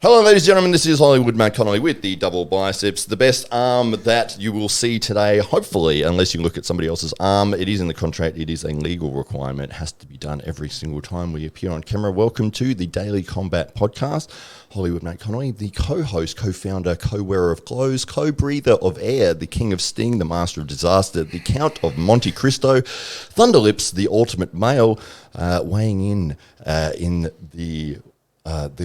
Hello, ladies and gentlemen. This is Hollywood Matt Connolly with the double biceps. The best arm that you will see today, hopefully, unless you look at somebody else's arm. It is in the contract. It is a legal requirement. It has to be done every single time we appear on camera. Welcome to the Daily Combat Podcast. Hollywood Matt Connolly, the co-host, co-founder, co-wearer of clothes, co-breather of air, the king of sting, the master of disaster, the count of Monte Cristo, Thunderlips, the ultimate male, weighing in the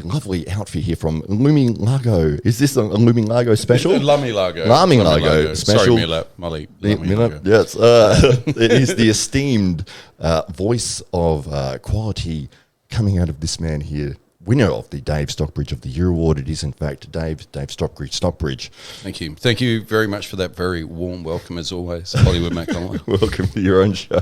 lovely outfit here from Looming Largo. Is this a Looming Largo special? Lummy Largo. Lummy Largo special. Sorry, Molly. Miller. Yes. It is the esteemed voice of quality coming out of this man here. Winner of the Dave Stockbridge of the Year Award. It is, in fact, Dave Stockbridge. Thank you. Thank you very much for that very warm welcome, as always, Hollywood Matt Connolly. Welcome to your own show.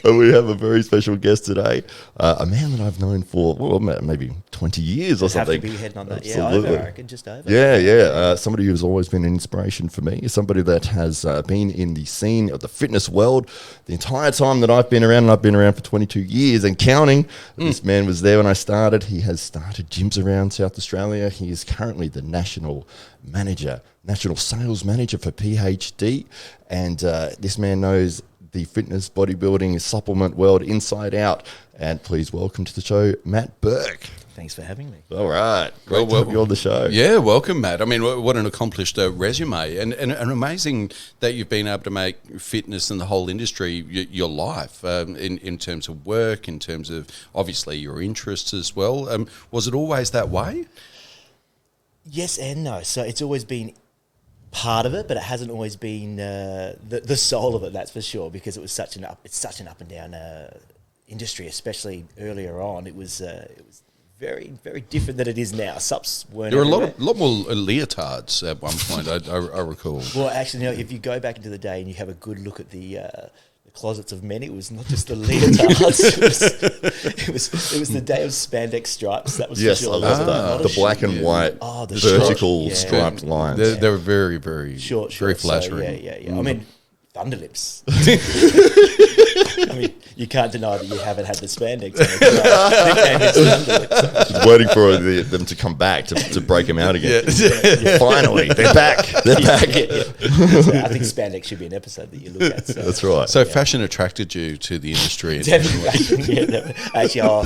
And we have a very special guest today, a man that I've known for, well, maybe 20 years or something. Have to be heading on that. Absolutely. Yeah, over, I reckon, just over. Yeah. Somebody who's always been an inspiration for me, somebody that has been in the scene of the fitness world the entire time that I've been around, and I've been around for 22 years and counting. This man was there when I started. He has started gyms around South Australia. He is currently the national sales manager for PhD. And this man knows the fitness, bodybuilding, supplement world inside out. And please welcome to the show, Matt Burke. Thanks for having me. All right. Great to have you on the show. Yeah, welcome, Matt. I mean, what an accomplished resume. And amazing that you've been able to make fitness and the whole industry your life in terms of work, in terms of, obviously, your interests as well. Was it always that way? Yes and no. So it's always been part of it, but it hasn't always been the soul of it, that's for sure, because it's such an up and down industry, especially earlier on. It was very, very different than it is now. Subs weren't. There were a lot more leotards at one point. I recall. Well, actually, if you go back into the day and you have a good look at the closets of men, it was not just the leotards. it was the day of spandex stripes. That was yes, for sure. I love the black and white vertical striped lines. They were very, very short, very flattering. So, yeah. I mean, Thunderlips. I mean, you can't deny that you haven't had the spandex. Just waiting for them to come back to break them out again. Yeah. Finally, they're back. They're back. So I think spandex should be an episode that you look at. So. That's right. So fashion attracted you to the industry. Actually,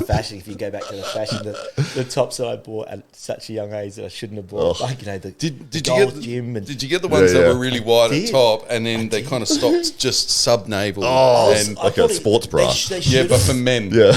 fashion. If you go back to the fashion, the tops that I bought at such a young age that I shouldn't have bought, Did you get the ones that were really wide at top, and then they kind of stopped just sub navel? Like a sports bra. But for men. Yeah.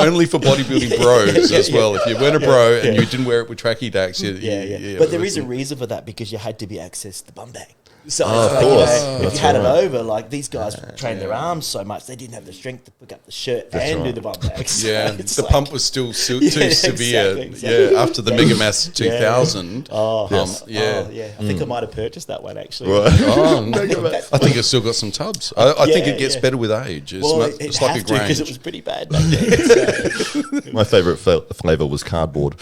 Only for bodybuilding bros as well. If you weren't a bro and you didn't wear it with tracky dacks, But there is a reason for that, because you had to be accessed the bum bag. So of if you had it over, like these guys trained their arms so much, they didn't have the strength to pick up the shirt do the bum bags. Yeah, the pump was still too severe. Exactly. Yeah, after the Mega Mass 2000. I think I might have purchased that one actually. Right. I think it's still got some tubs. I think it gets better with age. It's like a Grange, because it was pretty bad back then. My favourite flavour was cardboard.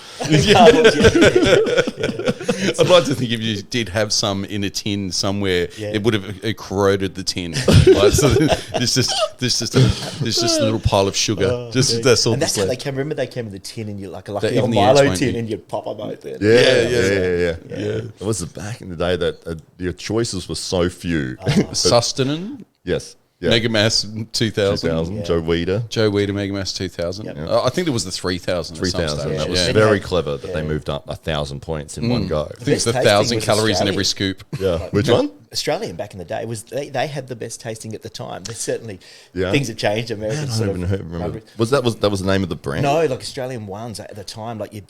I'd like to think if you did have some in a tin somewhere, it would have corroded the tin. So there's just a little pile of sugar. That's all. And that's how they came. Remember, they came in the tin, and you like the old Milo tin, and you'd pop them open. Yeah. It was back in the day that your choices were so few. Sustenance. Yes. Yeah. Mega Mass 2000. Joe Weider, Mega Mass 2000. Yep. I think there was the 3000. 3000. That was very clever that they moved up 1,000 points in one go. I think it's 1,000 calories in every scoop. Yeah. Which one? Australian back in the day they had the best tasting at the time. They certainly things have changed. Americans I don't even remember. Was that the name of the brand? No, like Australian ones at the time, like you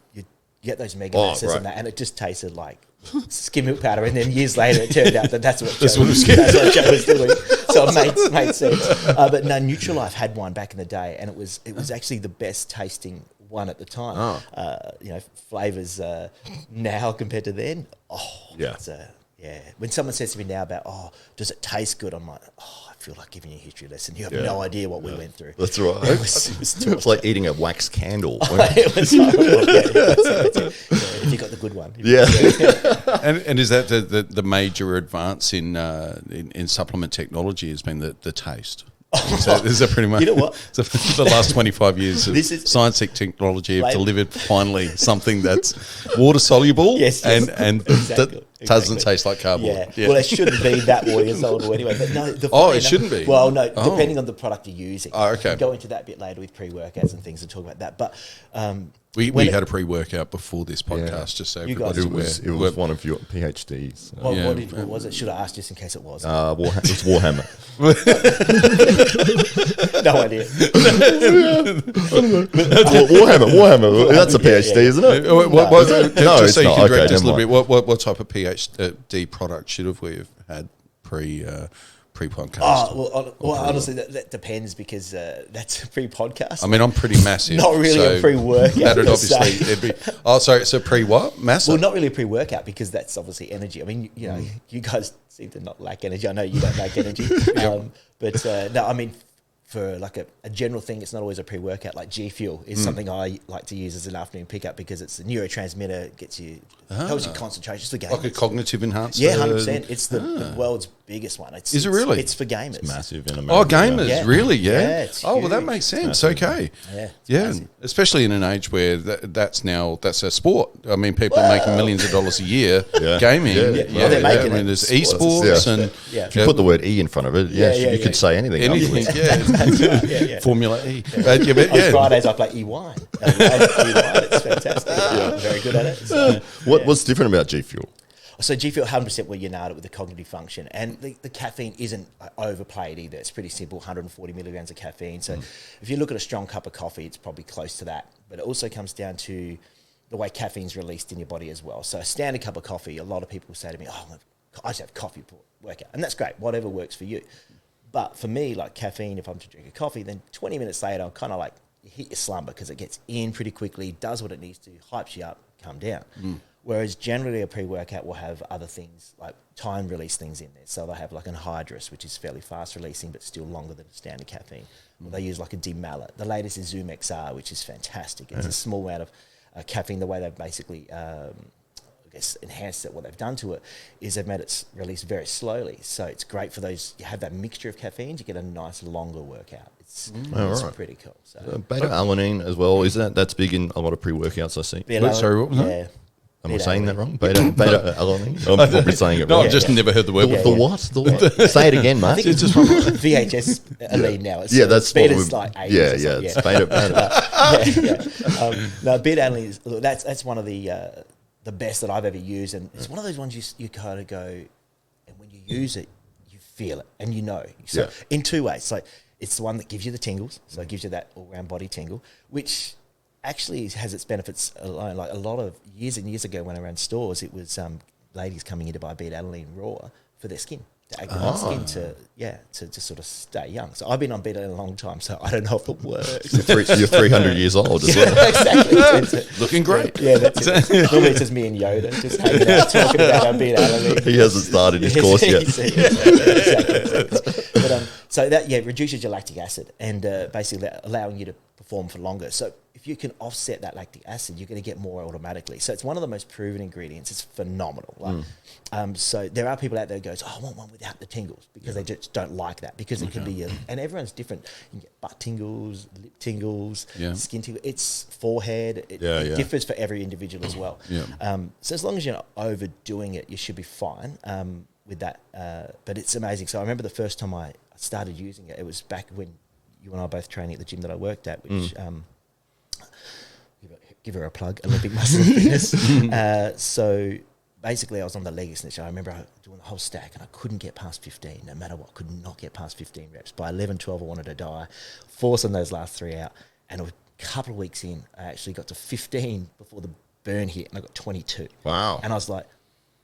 get those Mega Masses and it just tasted like skim milk powder, and then years later it turned out that's what Joe was doing. So it made sense. But no, Nutrilife had one back in the day, and it was actually the best tasting one at the time. Flavors now compared to then. When someone says to me now about, does it taste good? I'm like, I feel like giving you a history lesson. You have no idea what we went through. That's right. It's like eating a wax candle. It was horrible. If you got the good one. And is that the major advance in supplement technology has been the taste? Is that pretty much? You know what? So the last 25 years of This is- science and technology have delivered finally something that's water soluble Yes. and Exactly. that doesn't taste like cardboard. Yeah. Well, it shouldn't be that water soluble anyway. But no, It shouldn't be. Well, no, depending on the product you're using. Oh, okay. We'll go into that a bit later with pre-workouts and things and talk about that. But We when had a pre-workout before this podcast, just so You everybody's guys- aware. It was one of your PhDs. what was it? Should I ask just in case it was? It's Warhammer. No idea. Warhammer. That's a PhD, isn't it? No, No, just so it's you not. can Okay, direct us a never little bit, what type of PhD product should have we have had pre-podcast? Honestly, that depends because that's a pre-podcast. I mean, I'm pretty massive. Not really a pre-workout. That'd per se. obviously it'd be. Sorry, so pre-what? Massive. Well, not really a pre-workout because that's obviously energy. I mean, you know, you guys seem to not lack energy. I know you don't lack energy, but no, I mean, for like a general thing, it's not always a pre-workout. Like G Fuel is something I like to use as an afternoon pickup because it's a neurotransmitter, gets you helps you concentrate. Just for gamers. like a cognitive enhancer. Yeah, 100%. It's the world's biggest one. Is it really? It's for gamers. It's massive in America. Oh, gamers, Yeah. really? Yeah, Yeah. it's Well, that huge. makes sense. Okay. Yeah, it's Yeah. massive. Especially in an age where that's a sport. I mean, people are making millions of dollars a year Yeah. gaming. Yeah. Well, they're making I mean, it. there's Sports. esports Yeah. and Yeah. If you put the word E in front of it, you could say anything. anything. Yeah. That's right, yeah. Formula E. On Fridays, I play E-Wine. It's fantastic. I'm very good at it. So, What's different about G Fuel? So G Fuel 100% where you nailed it with the cognitive function. And the caffeine isn't overplayed either. It's pretty simple, 140 milligrams of caffeine. So if you look at a strong cup of coffee, it's probably close to that. But it also comes down to the way caffeine's released in your body as well. So a standard cup of coffee, a lot of people say to me, I just have coffee before workout. And that's great, whatever works for you. But for me, like caffeine, if I'm to drink a coffee, then 20 minutes later, I'm kind of like, you hit your slumber because it gets in pretty quickly, does what it needs to, hypes you up, come down. Whereas generally a pre-workout will have other things like time release things in there. So they'll have like an anhydrous, which is fairly fast releasing, but still longer than standard caffeine. Or they use like a demalate. The latest is Zoom XR, which is fantastic. It's a small amount of caffeine. The way they've basically enhanced it, what they've done to it is they've made it release very slowly. So it's great for those, you have that mixture of caffeines, you get a nice longer workout. It's pretty cool. So Beta-alanine as well. Is that's big in a lot of pre-workouts I see? Sorry, what was that? yeah. Am I saying that wrong? Beta-alanine? I'm probably saying it No, wrong. I've just never heard the word The before. what? The what? Say it again, I mate. think it's just VHS lead now. It's, That's beta's what like 80s Yeah, or yeah. something, It's beta. No, beta-alanine is, look, that's one of the best that I've ever used, and it's one of those ones you kind of go, and when you use it, you feel it, and you know. So in two ways. So it's the one that gives you the tingles, so it gives you that all-round body tingle, which actually has its benefits alone. Like a lot of years and years ago when I ran stores, it was ladies coming in to buy beta-alanine raw for their skin. To act on skin to sort of stay young. So I've been on beta a long time, so I don't know if it works. You're 300 years old as well. Exactly. Looking great. Yeah, that's it. Normally it's just me and Yoda just hanging out talking about our beta-alanine. He hasn't started his course yet. Exactly. But so that reduces your lactic acid and basically allowing you to perform for longer. So if you can offset that lactic acid, you're going to get more automatically. So it's one of the most proven ingredients. It's phenomenal. Like, so there are people out there who goes, I want one without the tingles because they just don't like that because it can be, and everyone's different. You can get butt tingles, lip tingles, skin tingles. It's forehead. It differs for every individual as well. So as long as you're not overdoing it, you should be fine with that. But it's amazing. So I remember the first time I started using it, it was back when you and I were both training at the gym that I worked at, which give her a plug, Olympic Muscle and Fitness. So basically I was on the leg extension. I remember doing the whole stack and I couldn't get past 15, no matter what, could not get past 15 reps. By 11, 12, I wanted to die, forcing those last three out. And a couple of weeks in, I actually got to 15 before the burn hit and I got 22. Wow. And I was like,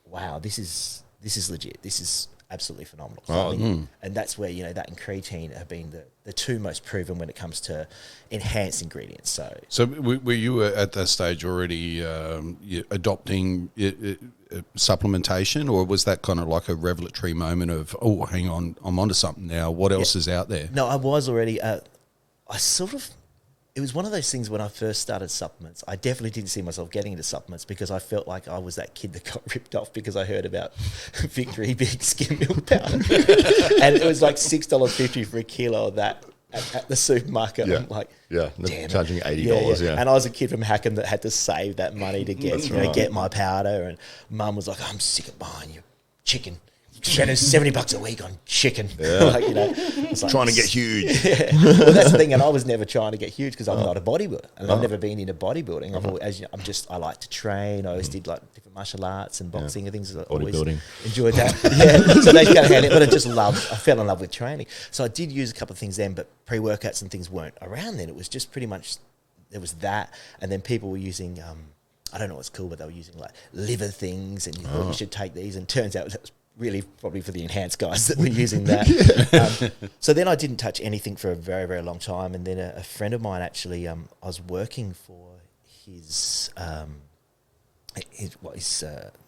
wow, this is legit. This is absolutely phenomenal. And that's where, that and creatine have been the two most proven when it comes to enhanced ingredients. So were you at that stage already adopting supplementation, or was that kind of like a revelatory moment of, oh, hang on, I'm onto something now. What else is out there? No, I was already, I sort of it was one of those things when I first started supplements. I definitely didn't see myself getting into supplements because I felt like I was that kid that got ripped off because I heard about Victory Big skim milk powder. And it was like $6.50 for a kilo of that at the supermarket. Yeah. I'm like, Yeah, damn charging it. $80. Yeah. And I was a kid from Hackham that had to save that money to get, That's right. get my powder. And Mum was like, I'm sick of buying you chicken. Spending $70 a week on chicken. Yeah. Like, it's like, Trying to get huge. Yeah. Well, that's the thing, and I was never trying to get huge because I'm not a bodybuilder, and I've never been into bodybuilding. I've always, as you know, I like to train. I always did like different martial arts and boxing and things. I always enjoyed that. Yeah, so they go hand in, but I fell in love with training. So I did use a couple of things then, but pre-workouts and things weren't around then. It was just pretty much there was that, and then people were using. I don't know what's cool, but they were using like liver things, and you thought you should take these, and turns out that was really probably for the enhanced guys that were using that. So then I didn't touch anything for a very, very long time. And then a friend of mine actually, I was working for his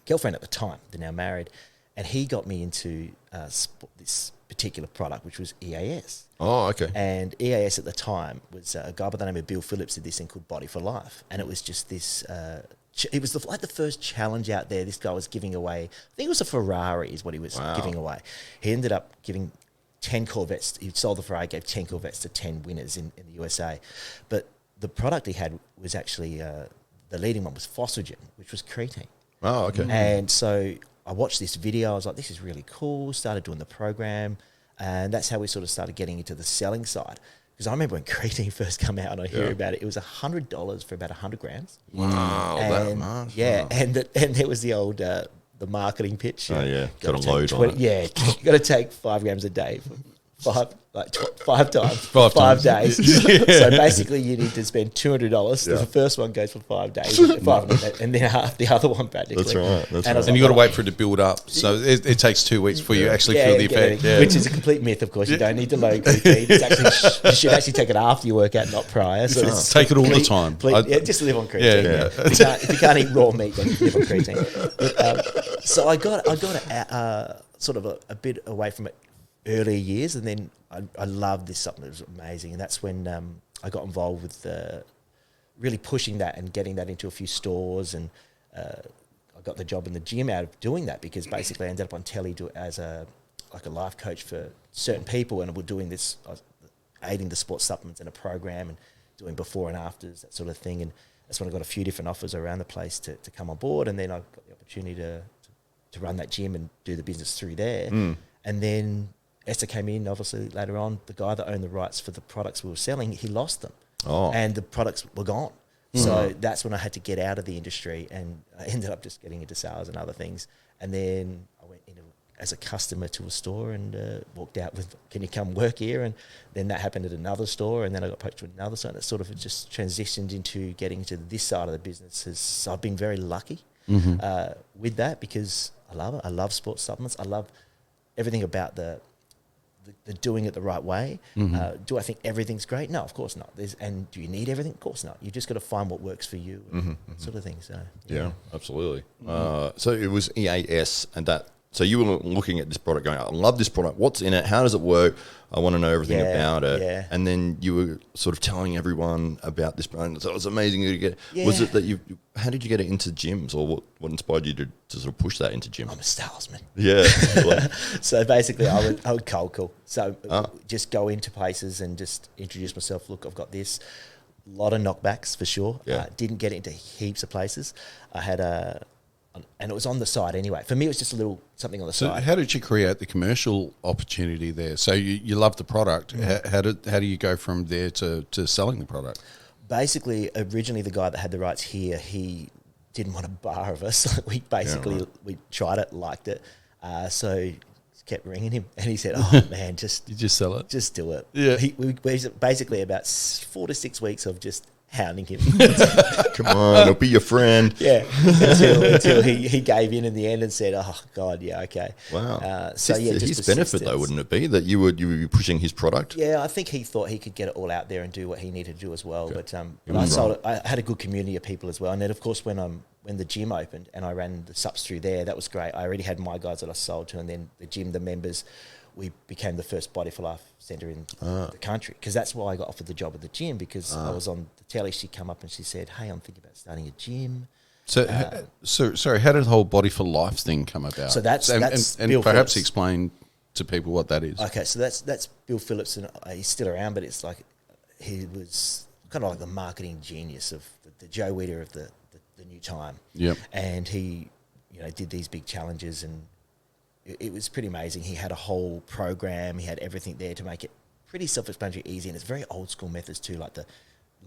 girlfriend at the time. They're now married. And he got me into this particular product, which was EAS. Oh, okay. And EAS at the time was a guy by the name of Bill Phillips did this thing called Body for Life. And it was just this... it was like the first challenge out there. This guy was giving away, I think it was a Ferrari is what he was giving away. He ended up giving 10 Corvettes. He sold the Ferrari, gave 10 Corvettes to 10 winners in the USA. But the product he had was actually, the leading one was Phosphagen, which was creatine. Oh, okay. And so I watched this video. I was like, this is really cool. Started doing the program. And that's how we sort of started getting into the selling side. Because I remember when creatine first came out and I hear about it, it was $100 for about 100 grams. Wow, that much. Yeah, and there was the old the marketing pitch. Oh, yeah, got to a load on it. Yeah, you got to take 5 grams a day for 5 times, 5 5 times. days. So basically, you need to spend $200. Yeah. The first one goes for 5 days, and then half the other one practically. That's right. That's And I was right. And you like, got to wait for it to build up. So it takes 2 weeks before you actually feel the effect. Yeah. Which is a complete myth, of course. You don't need to load creatine. It's actually, you should actually take it after your workout, not prior. So it's Take it all the time. just live on creatine. Yeah. If you can't eat raw meat, then live on creatine. But, so I got sort of a bit away from it earlier years, and then I loved this supplement. It was amazing, and that's when I got involved with really pushing that and getting that into a few stores, and I got the job in the gym out of doing that because basically I ended up on telly as a life coach for certain people, and we're doing this, I was aiding the sports supplements in a program and doing before and afters, that sort of thing, and that's when I got a few different offers around the place to come on board, and then I got the opportunity to run that gym and do the business through there, and then Esther came in, obviously, later on. The guy that owned the rights for the products we were selling, he lost them. Oh. And the products were gone. So that's when I had to get out of the industry, and I ended up just getting into sales and other things. And then I went in as a customer to a store and walked out with, can you come work here? And then that happened at another store, and then I got poached to another store. And it sort of just transitioned into getting into this side of the business. So I've been very lucky with that because I love it. I love sports supplements. I love everything about the doing it the right way. Do I think everything's great? No, of course not. And do you need everything? Of course not. You just got to find what works for you, sort of thing. So Yeah, absolutely. So it was EAS, and that. So you were looking at this product, going, "I love this product. What's in it? How does it work? I want to know everything about it." Yeah. And then you were sort of telling everyone about this product. So it was amazing to get. Yeah. Was it that you? How did you get it into gyms, or what inspired you to sort of push that into gyms? I'm a salesman. Yeah. So basically, I would cold call. So just go into places and just introduce myself. Look, I've got this. A lot of knockbacks for sure. Yeah. Didn't get into heaps of places. I had and it was on the side anyway. For me, it was just a little something on the So side. how did you create the commercial opportunity there? So you love the product. How do you go from there to selling the product? Basically, originally the guy that had the rights here, he didn't want a bar of us. We we tried it, liked it, so kept ringing him, and he said, "Oh man, just You just sell it. just do it." Yeah. We basically about 4 to 6 weeks of just hounding him. Come on, I'll be your friend. Yeah, until he gave in the end and said, "Oh God, yeah, okay." Wow. So yeah, just his benefit though, persistence. wouldn't it be that you would be pushing his product? Yeah, I think he thought he could get it all out there and do what he needed to do as well. Okay. But You're I right. sold it. I had a good community of people as well. And then of course when the gym opened and I ran the subs through there, that was great. I already had my guys that I sold to, and then the gym, the members we became the first Body for Life centre in the country, because that's why I got offered the job at the gym, because I was on the telly. She come up and she said, "Hey, I'm thinking about starting a gym." So sorry, how did the whole Body for Life thing come about? So that's and Bill perhaps Phillips. explain to people what that is. Okay, so that's Bill Phillips, and he's still around, but it's like he was kind of like the marketing genius of the Joe Weider of the new time. Yep. And he, did these big challenges, and it was pretty amazing. He had a whole program. He had everything there to make it pretty self-explanatory, easy, and it's very old school methods too, like the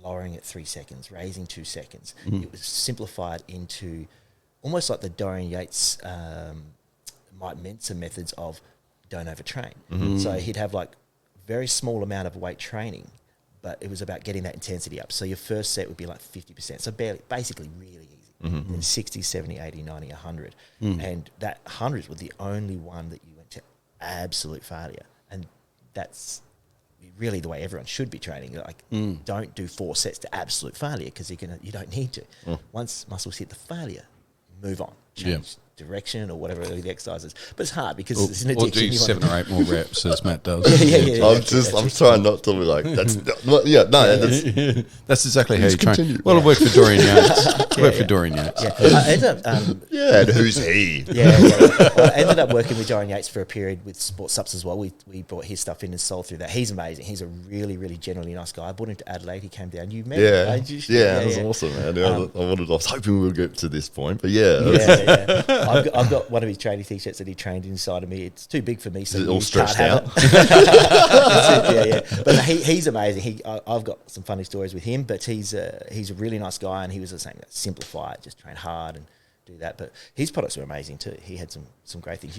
lowering at 3 seconds, raising 2 seconds. It was simplified into almost like the Dorian Yates, Mike Mensa methods of don't overtrain. So he'd have like very small amount of weight training, but it was about getting that intensity up. So your first set would be like 50%, so basically really easy. Then 60, 70, 80, 90, 100. And that 100s were the only one that you went to absolute failure. And that's really the way everyone should be training. Like, don't do 4 sets to absolute failure, because you don't need to. Once muscles hit the failure, move on. Change direction or whatever the exercise is. But it's hard because it's an addiction. Or do 7 or 8 more reps, as Matt does. I'm trying not to be like, that's exactly how you train. continue. Well, it worked for Dorian Yates. Worked for Dorian Yates. I ended up, and who's he? Well, I ended up working with Dorian Yates for a period with Sports Subs as well. We brought his stuff in and sold through that. He's amazing. He's a really, really generally nice guy. I brought him to Adelaide. He came down. You met him, right? That was awesome, man. I was hoping we would get to this point, but I've got one of his training t-shirts that he trained inside of me. It's too big for me, so Is it all you stretched can't out? have it. But he's amazing. I've got some funny stories with him, but he's a really nice guy, and he was the same. Simplify it, just train hard and do that. But his products were amazing too. He had some great things.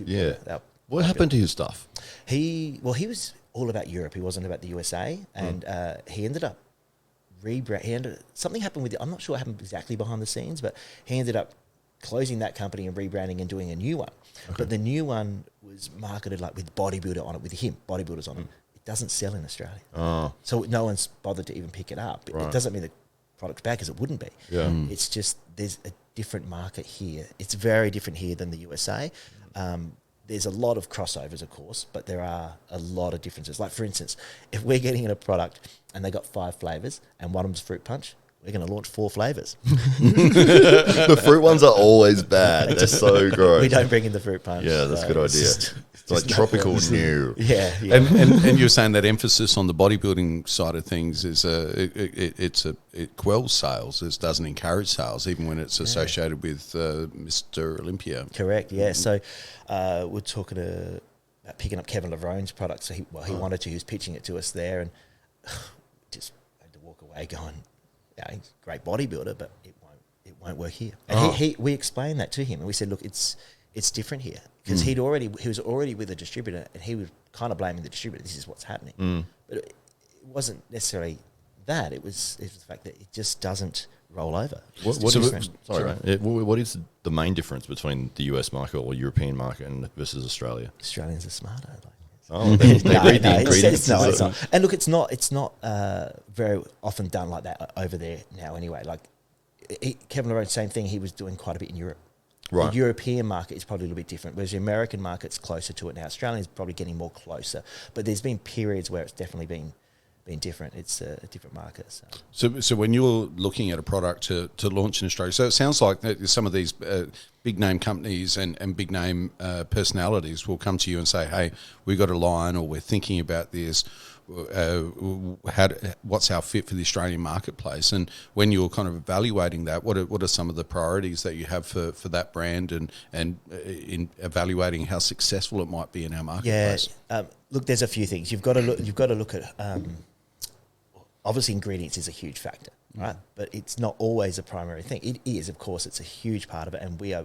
What happened to his stuff? He was all about Europe. He wasn't about the USA, and he ended up something happened with it. I'm not sure what happened exactly behind the scenes, but he ended up closing that company and rebranding and doing a new one. But the new one was marketed like with bodybuilder on it, with bodybuilders on it. It doesn't sell in Australia. So no one's bothered to even pick it up. It doesn't mean the product's bad, because it wouldn't be. It's just there's a different market here. It's very different here than the USA. There's a lot of crossovers, of course, but there are a lot of differences. Like, for instance, if we're getting in a product and they got 5 flavours and one of them's fruit punch, we're going to launch 4 flavours. The fruit ones are always bad. They're so gross. We don't bring in the fruit punch. Yeah, that's a good idea. It's like tropical new. Yeah. And you're saying that emphasis on the bodybuilding side of things is it quells sales. It doesn't encourage sales, even when it's associated with Mr. Olympia. Correct. Yeah. So we're talking about picking up Kevin Lavrone's product. So he wanted to. He was pitching it to us there, and just had to walk away going, he's a great bodybuilder, but it won't work here. And we explained that to him, and we said, look, it's different here, because he was already with a distributor, and he was kind of blaming the distributor. This is what's happening, but it wasn't necessarily that. It was the fact that it just doesn't roll over. What is the main difference between the US market or European market versus Australia? Australians are smarter. They read the ingredients. It's not. And look, it's not very often done like that over there now. Anyway, like Kevin Laverne, same thing. He was doing quite a bit in Europe. Right. The European market is probably a little bit different, whereas the American market's closer to it now. Australia's probably getting more closer, but there's been periods where it's definitely been different. It's a different market. So when you're looking at a product to launch in Australia, so it sounds like that some of these big name companies and big name personalities will come to you and say, hey, we got a line, or we're thinking about this. What's our fit for the Australian marketplace? And when you're kind of evaluating that, what are some of the priorities that you have for that brand, and in evaluating how successful it might be in our marketplace? Look, there's a few things you've got to look at. Obviously, ingredients is a huge factor, right? But it's not always a primary thing. It is, of course, it's a huge part of it, and we're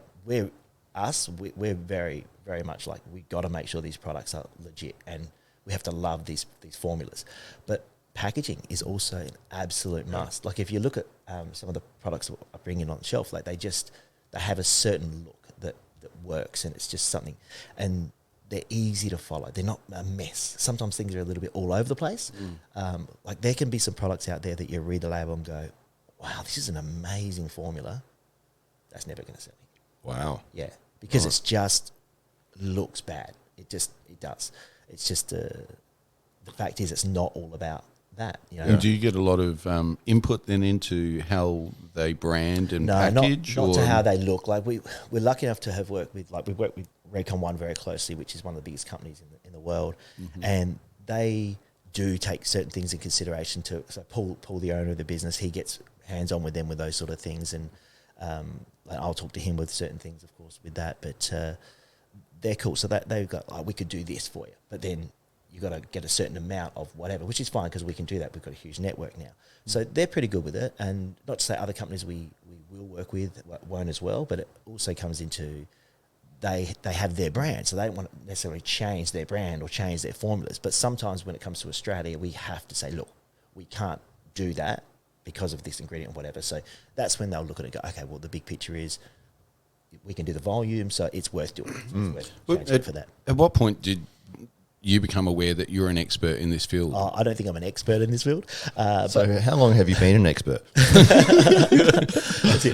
very, very much like, we got to make sure these products are legit, and we have to love these formulas. But packaging is also an absolute must. Like, if you look at some of the products that I bring in on the shelf, like they have a certain look that works, and it's just something, and they're easy to follow. They're not a mess. Sometimes things are a little bit all over the place. Like, there can be some products out there that you read the label and go, wow, this is an amazing formula. That's never going to sell me. Wow. Yeah, because it's just looks bad. It does. It's just the fact is it's not all about that. You know? And do you get a lot of input then into how they brand and package? Not to how they look. Like we're lucky enough to have worked with, like we've worked with Recon One very closely, which is one of the biggest companies in the world, and they do take certain things in consideration too. So Paul, the owner of the business, he gets hands on with them with those sort of things, and I'll talk to him with certain things, of course, with that. But they're cool. So that they've got, we could do this for you, but then you got to get a certain amount of whatever, which is fine because we can do that. We've got a huge network now, so they're pretty good with it. And not to say other companies we will work with won't as well, but it also comes into they have their brand, so they don't want to necessarily change their brand or change their formulas. But sometimes when it comes to Australia, we have to say, look, we can't do that because of this ingredient or whatever. So that's when they'll look at it and go, okay, well, the big picture is we can do the volume, so it's worth doing. It's worth changing for that. At what point did you become aware that you're an expert in this field? I don't think I'm an expert in this field. So how long have you been an expert?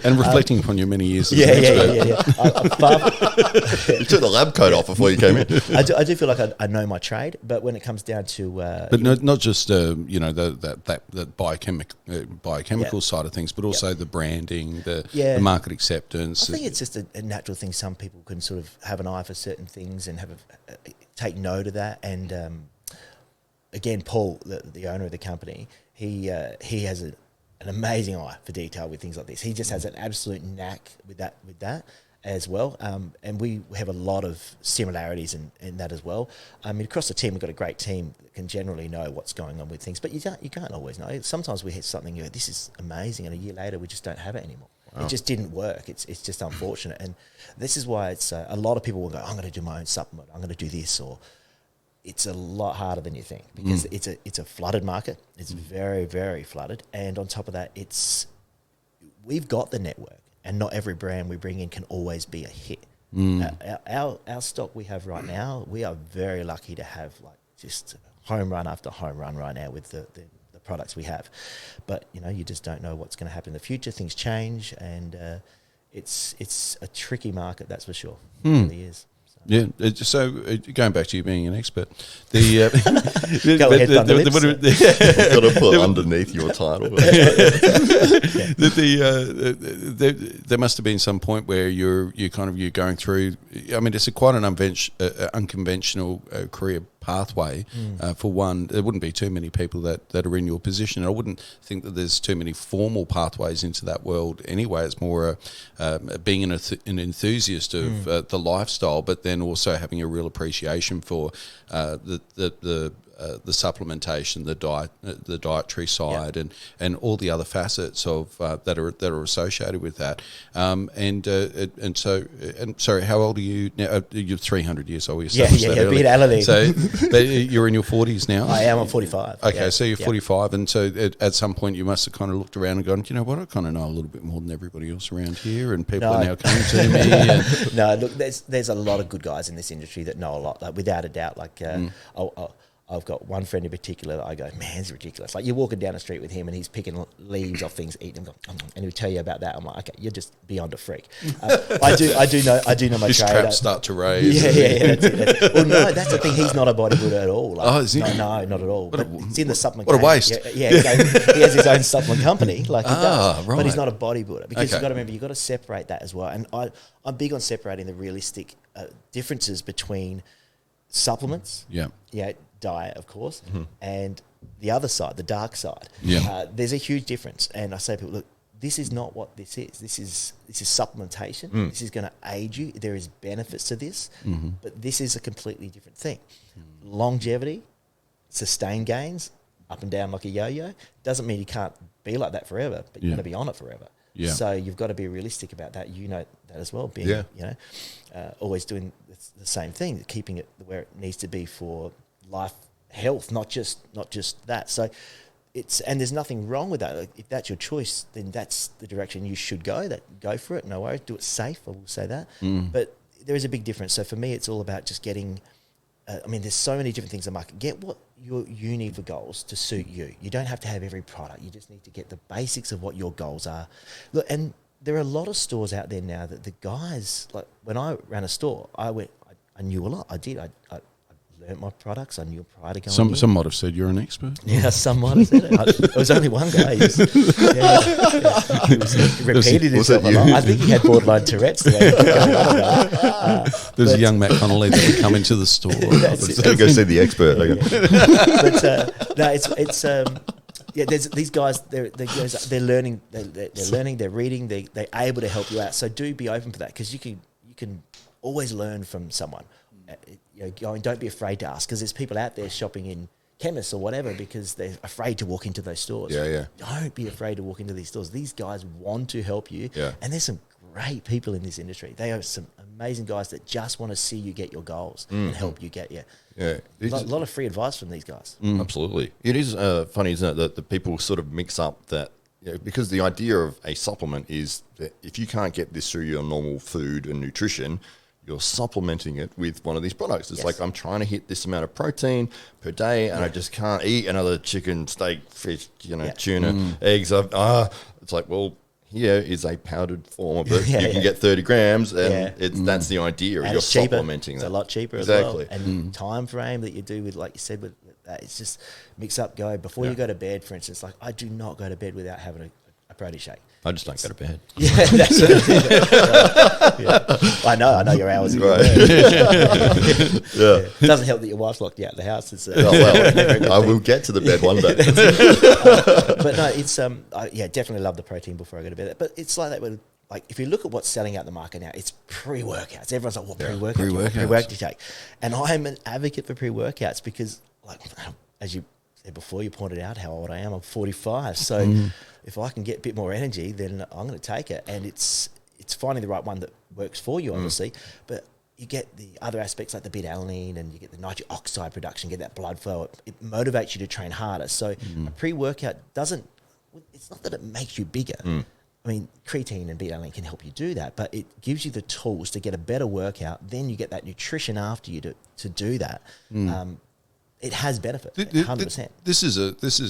And reflecting upon your many years as yeah. an expert. You took the lab coat off before you came in. I do feel like I know my trade, but when it comes down to... but not just, the biochemical side of things, but also the branding, the market acceptance. I think it's just a natural thing. Some people can sort of have an eye for certain things and take note of that. And again, Paul, the owner of the company, he has an amazing eye for detail with things like this. He just has an absolute knack with that as well. And we have a lot of similarities in that as well. I mean, across the team, we've got a great team that can generally know what's going on with things, but you can't always know. Sometimes we hit something, you go, this is amazing, and a year later we just don't have it anymore. Wow. It just didn't work. It's just unfortunate. And this is why it's a lot of people will go, I'm going to do my own supplement, I'm going to do this, or it's a lot harder than you think, because it's a flooded market. It's very, very flooded. And on top of that, we've got the network, and not every brand we bring in can always be a hit. Our stock we have right now, we are very lucky to have like just home run after home run right now with the products we have. But you just don't know what's going to happen in the future. Things change, and it's a tricky market, that's for sure. It really is. Yeah, so going back to you being an expert, Go ahead, Got to put underneath your title. There must have been some point where you're going through. I mean, it's quite an unconventional career pathway. For one, there wouldn't be too many people that are in your position. I wouldn't think that there's too many formal pathways into that world anyway. It's more being an enthusiast of the lifestyle, but then also having a real appreciation for the supplementation, the dietary side, and all the other facets of that are associated with that. Sorry, how old are you now? You're 300 years old. Yeah. Being elderly. So but you're in your 40s now. I am. I'm 45. Okay, so you're 45, and so at some point you must have kind of looked around and gone, you know what, I kind of know a little bit more than everybody else around here, and people are now coming to me. And no, look, there's a lot of good guys in this industry that know a lot, like, without a doubt. Like I've got one friend in particular that I go, man, it's ridiculous. Like, you're walking down the street with him and he's picking leaves off things, eating them, and he'll tell you about that. I'm like, okay, you're just beyond a freak. I do know my his trade. traps start to raise. Yeah. That's it. Well, no, that's the thing. He's not a bodybuilder at all. Like, is he? No, not at all. But it's in the supplement. What a waste. Yeah. He has his own supplement company, like he does. Right. But he's not a bodybuilder, because you've got to remember, you've got to separate that as well. And I'm big on separating the realistic differences between supplements. Diet, of course, and the other side, the dark side. There's a huge difference, and I say to people, look, this is not what this is. This is supplementation. This is going to aid you. There is benefits to this, but this is a completely different thing. Longevity, sustained gains, up and down like a yo-yo, doesn't mean you can't be like that forever, but you're going to be on it forever. So you've got to be realistic about that. You know that as well. Being always doing the same thing, keeping it where it needs to be for life, health, not just that. So and there's nothing wrong with that. Like, if that's your choice, then that's the direction you should go. Go for it, no worries. Do it safe, I will say that. But there is a big difference. So for me, it's all about just getting. There's so many different things in the market. Get what you need for goals to suit you. You don't have to have every product. You just need to get the basics of what your goals are. Look, and there are a lot of stores out there now that the guys, like when I ran a store, I knew a lot. I did. I learnt my products. I knew prior to going. Some might have said you're an expert. Yeah, some might have said it. There was only one guy. He repeated himself a lot. I think he had borderline Tourette's. There's a young Matt Connolly that would come into the store. Go see the expert. But no, it's there's these guys. They're learning. They're learning. They're reading. They're able to help you out. So do be open for that, because you can always learn from someone. Don't be afraid to ask, because there's people out there shopping in chemists or whatever because they're afraid to walk into those stores. Don't be afraid to walk into these stores. These guys want to help you, and there's some great people in this industry. They are some amazing guys that just want to see you get your goals and help you get a lot of free advice from these guys. Absolutely. It is funny, isn't it, that the people sort of mix up that, because the idea of a supplement is that if you can't get this through your normal food and nutrition, you're supplementing it with one of these products. It's like, I'm trying to hit this amount of protein per day, and I just can't eat another chicken, steak, fish, tuna, eggs. It's like, well, here is a powdered form of it. You can get 30 grams, and that's the idea. And you're it's cheaper. supplementing that. It's a lot cheaper as well. And time frame that you do with, like you said, with that, it's just mix up, go. Before you go to bed, for instance, like I do not go to bed without having a protein shake. I just don't go to bed. Yeah, that's it. I know your hours. It doesn't help that your wife's locked you out of the house. It's, I will get to the bed one day. But no, it's I definitely love the protein before I go to bed. But it's like that with, like, if you look at what's selling out the market now, it's pre-workouts. Everyone's like, what pre-workout? Pre-workout you take. And I'm an advocate for pre-workouts because, like, as you said before, you pointed out how old I am. I'm 45. So if I can get a bit more energy, then I'm going to take it. And it's finding the right one that works for you, obviously. But you get the other aspects like the beta-alanine, and you get the nitric oxide production, get that blood flow. It motivates you to train harder. So a pre-workout it's not that it makes you bigger. I mean, creatine and beta-alanine can help you do that, but it gives you the tools to get a better workout. Then you get that nutrition after you to do that. It has benefit, 100%. This is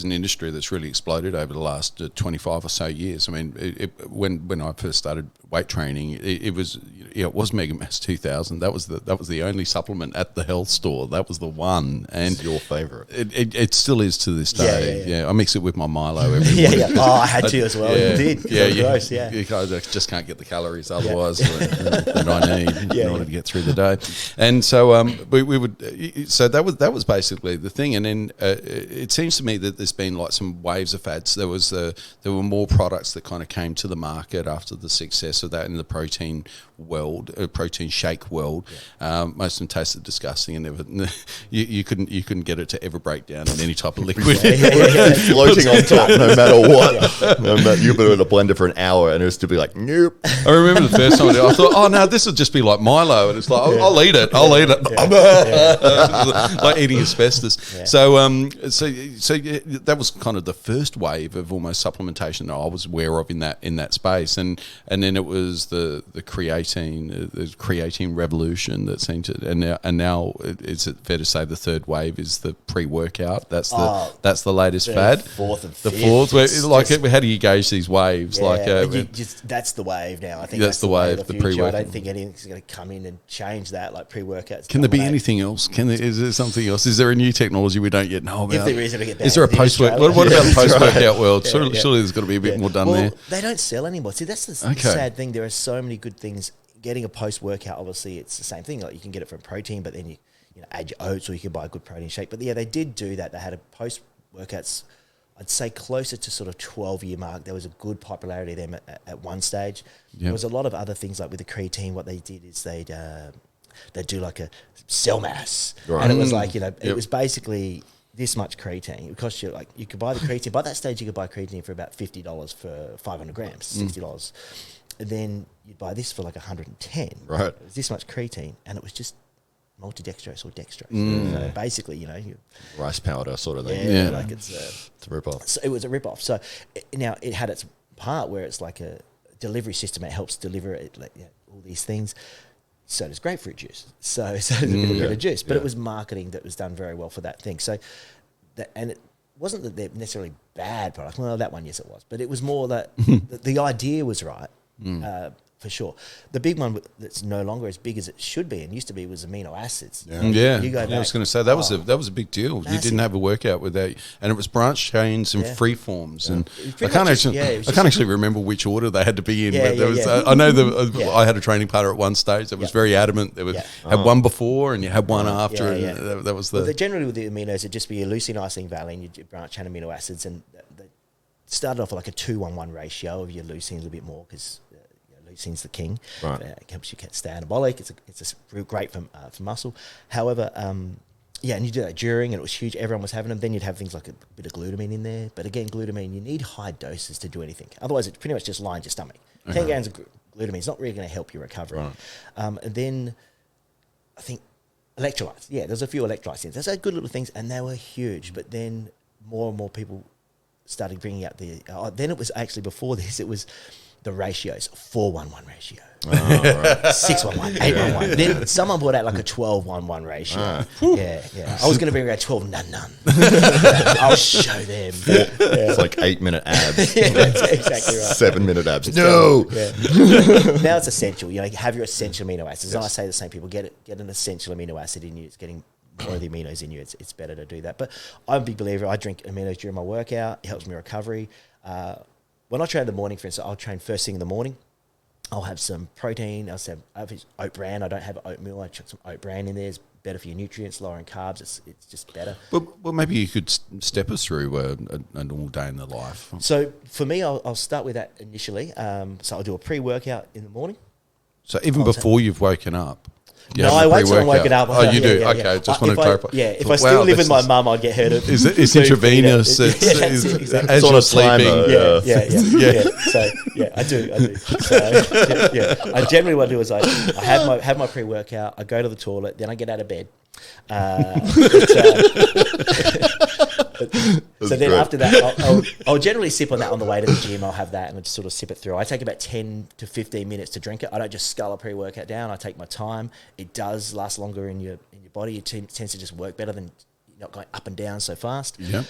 an industry that's really exploded over the last 25 or so years. I mean, when I first started weight training, it was Mega Mass 2000. That was the only supplement at the health store. That was the one. And it's your favourite. It still is to this day. Yeah, I mix it with my Milo every morning. Oh, I had to as well. You did. Gross, I just can't get the calories otherwise that I need in order to get through the day. And so we would. So that was basically the thing. And then it seems to me that there's been like some waves of fads. There were more products that kind of came to the market after the success of that in the protein world, protein shake world. Most of them tasted disgusting, and you couldn't get it to ever break down in any type of liquid. Floating on top, no matter what. No matter, you put it in a blender for an hour, and it would still be like, nope. I remember the first time I thought, oh no, this will just be like Milo, and it's like, I'll eat it. Like eating asbestos. So that was kind of the first wave of almost supplementation that I was aware of in that space, and then it was the creatine revolution that seemed to, and now is it fair to say the third wave is the pre-workout? That's the latest fad. Fourth. How do you gauge these waves? That's the wave now. I think that's the wave. The pre-workout. I don't think anything's going to come in and change that. Like pre-workouts. Can there be anything else? Is there something else? Is there a new technology we don't yet know about? If there is, it'll get is there a post-work? What about the post-workout world? Surely there's got to be a bit more done there. They don't sell anymore. See, that's the sad thing. There are so many good things. Getting a post-workout, obviously, it's the same thing. Like you can get it from protein, but then you add your oats, or you can buy a good protein shake. But yeah, they did do that. They had a post-workouts, I'd say closer to sort of 12-year mark. There was a good popularity of them at one stage. Yep. There was a lot of other things like with the creatine. What they did is they'd do like a cell mass, and it was like it was basically this much creatine. It would cost you you could buy the creatine. By that stage, you could buy creatine for about $50 for 500 grams, $60. And then you'd buy this for like 110. Right. It was this much creatine, and it was just multidextrose or dextrose. So basically, rice powder sort of thing. Yeah. Like it's a rip-off. So it was a rip-off. So now it had its part where it's like a delivery system. It helps deliver it, all these things. So does grapefruit juice. So does a bit of juice. But it was marketing that was done very well for that thing. So and it wasn't that they're necessarily bad products. Well, that one, yes, it was. But it was more that the idea was right. for sure. The big one that's no longer as big as it should be and used to be was amino acids. Yeah, You go back, I was going to say that was a big deal. Massive. You didn't have a workout with that, and it was branch chains and free forms. And I can't actually remember which order they had to be in. Yeah, but there was, yeah. I know I had a training partner at one stage that was very adamant. There was had one before and you had one after. And that was the generally with the aminos, it'd just be your leucine, isoleucine, valine, your branch chain amino acids, and they started off with like a 2-1-1 ratio of your leucine a little bit more because leucine's the king. Right. It helps you stay anabolic. It's great for muscle. However, and you do that during, and it was huge. Everyone was having them. Then you'd have things like a bit of glutamine in there. But again, glutamine, you need high doses to do anything. Otherwise, it's pretty much just lines your stomach. 10 grams of glutamine is not really going to help your recovery. Right. And then I think electrolytes. Yeah, there's a few electrolytes in. Those are good little things, and they were huge. But then more and more people started bringing out then it was actually before this, it was the ratios, 4-1-1 ratio. 6-1-1, 8-1-1. Then someone brought out like a 12-1-1 ratio. Yeah. I was going to bring out 12 none. I'll show them. It's like 8-minute abs. Yeah, that's exactly right. 7-minute abs. No. Now it's essential. You have your essential amino acids. And I say the same people get an essential amino acid in you. It's getting more of the aminos in you. It's better to do that. But I'm a big believer. I drink aminos during my workout. It helps me recovery. When I train in the morning, for instance, I'll train first thing in the morning. I'll have some protein. I'll have oat bran. I don't have oatmeal. I chuck some oat bran in there. It's better for your nutrients, lower in carbs. It's just better. Well, maybe you could step us through a normal day in the life. So for me, I'll start with that initially. So I'll do a pre-workout in the morning. So even before you've woken up? No, I wait till I'm woken up. Oh, you do? Okay, just want to clarify. Yeah, if I still live with my mum, I'd get her to... It's intravenous. Exactly. As you're sleeping. Yeah. So, I do. So, I generally what I do is I have my pre-workout, I go to the toilet, then I get out of bed. So then after that, I'll generally sip on that on the way to the gym. I'll have that and I just sort of sip it through. I take about 10 to 15 minutes to drink it. I don't just scull a pre-workout down. I take my time. It does last longer in your body. It tends to just work better than not going up and down so fast. Yeah.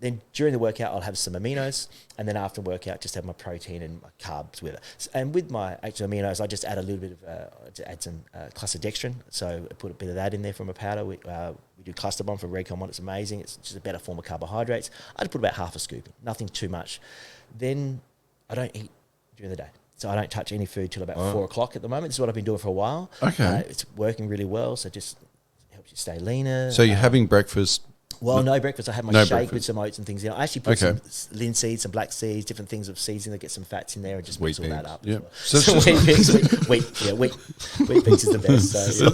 Then during the workout, I'll have some aminos, and then after workout, just have my protein and my carbs with it. And with my actual aminos, I just add a little bit of add some clusterdextrin. So I put a bit of that in there from a powder. We do cluster bomb from Recon 1. It's amazing. It's just a better form of carbohydrates. I just put about half a scoop, nothing too much. Then I don't eat during the day. So I don't touch any food till about 4 o'clock at the moment. This is what I've been doing for a while. Okay. It's working really well. So just helps you stay leaner. So you're having breakfast? Well, no breakfast. I have my shake with some oats and things in. I actually put some linseed, some black seeds, different things of seasoning that get some fats in there and just mix all that up. Yeah. So wheat beans is the best. So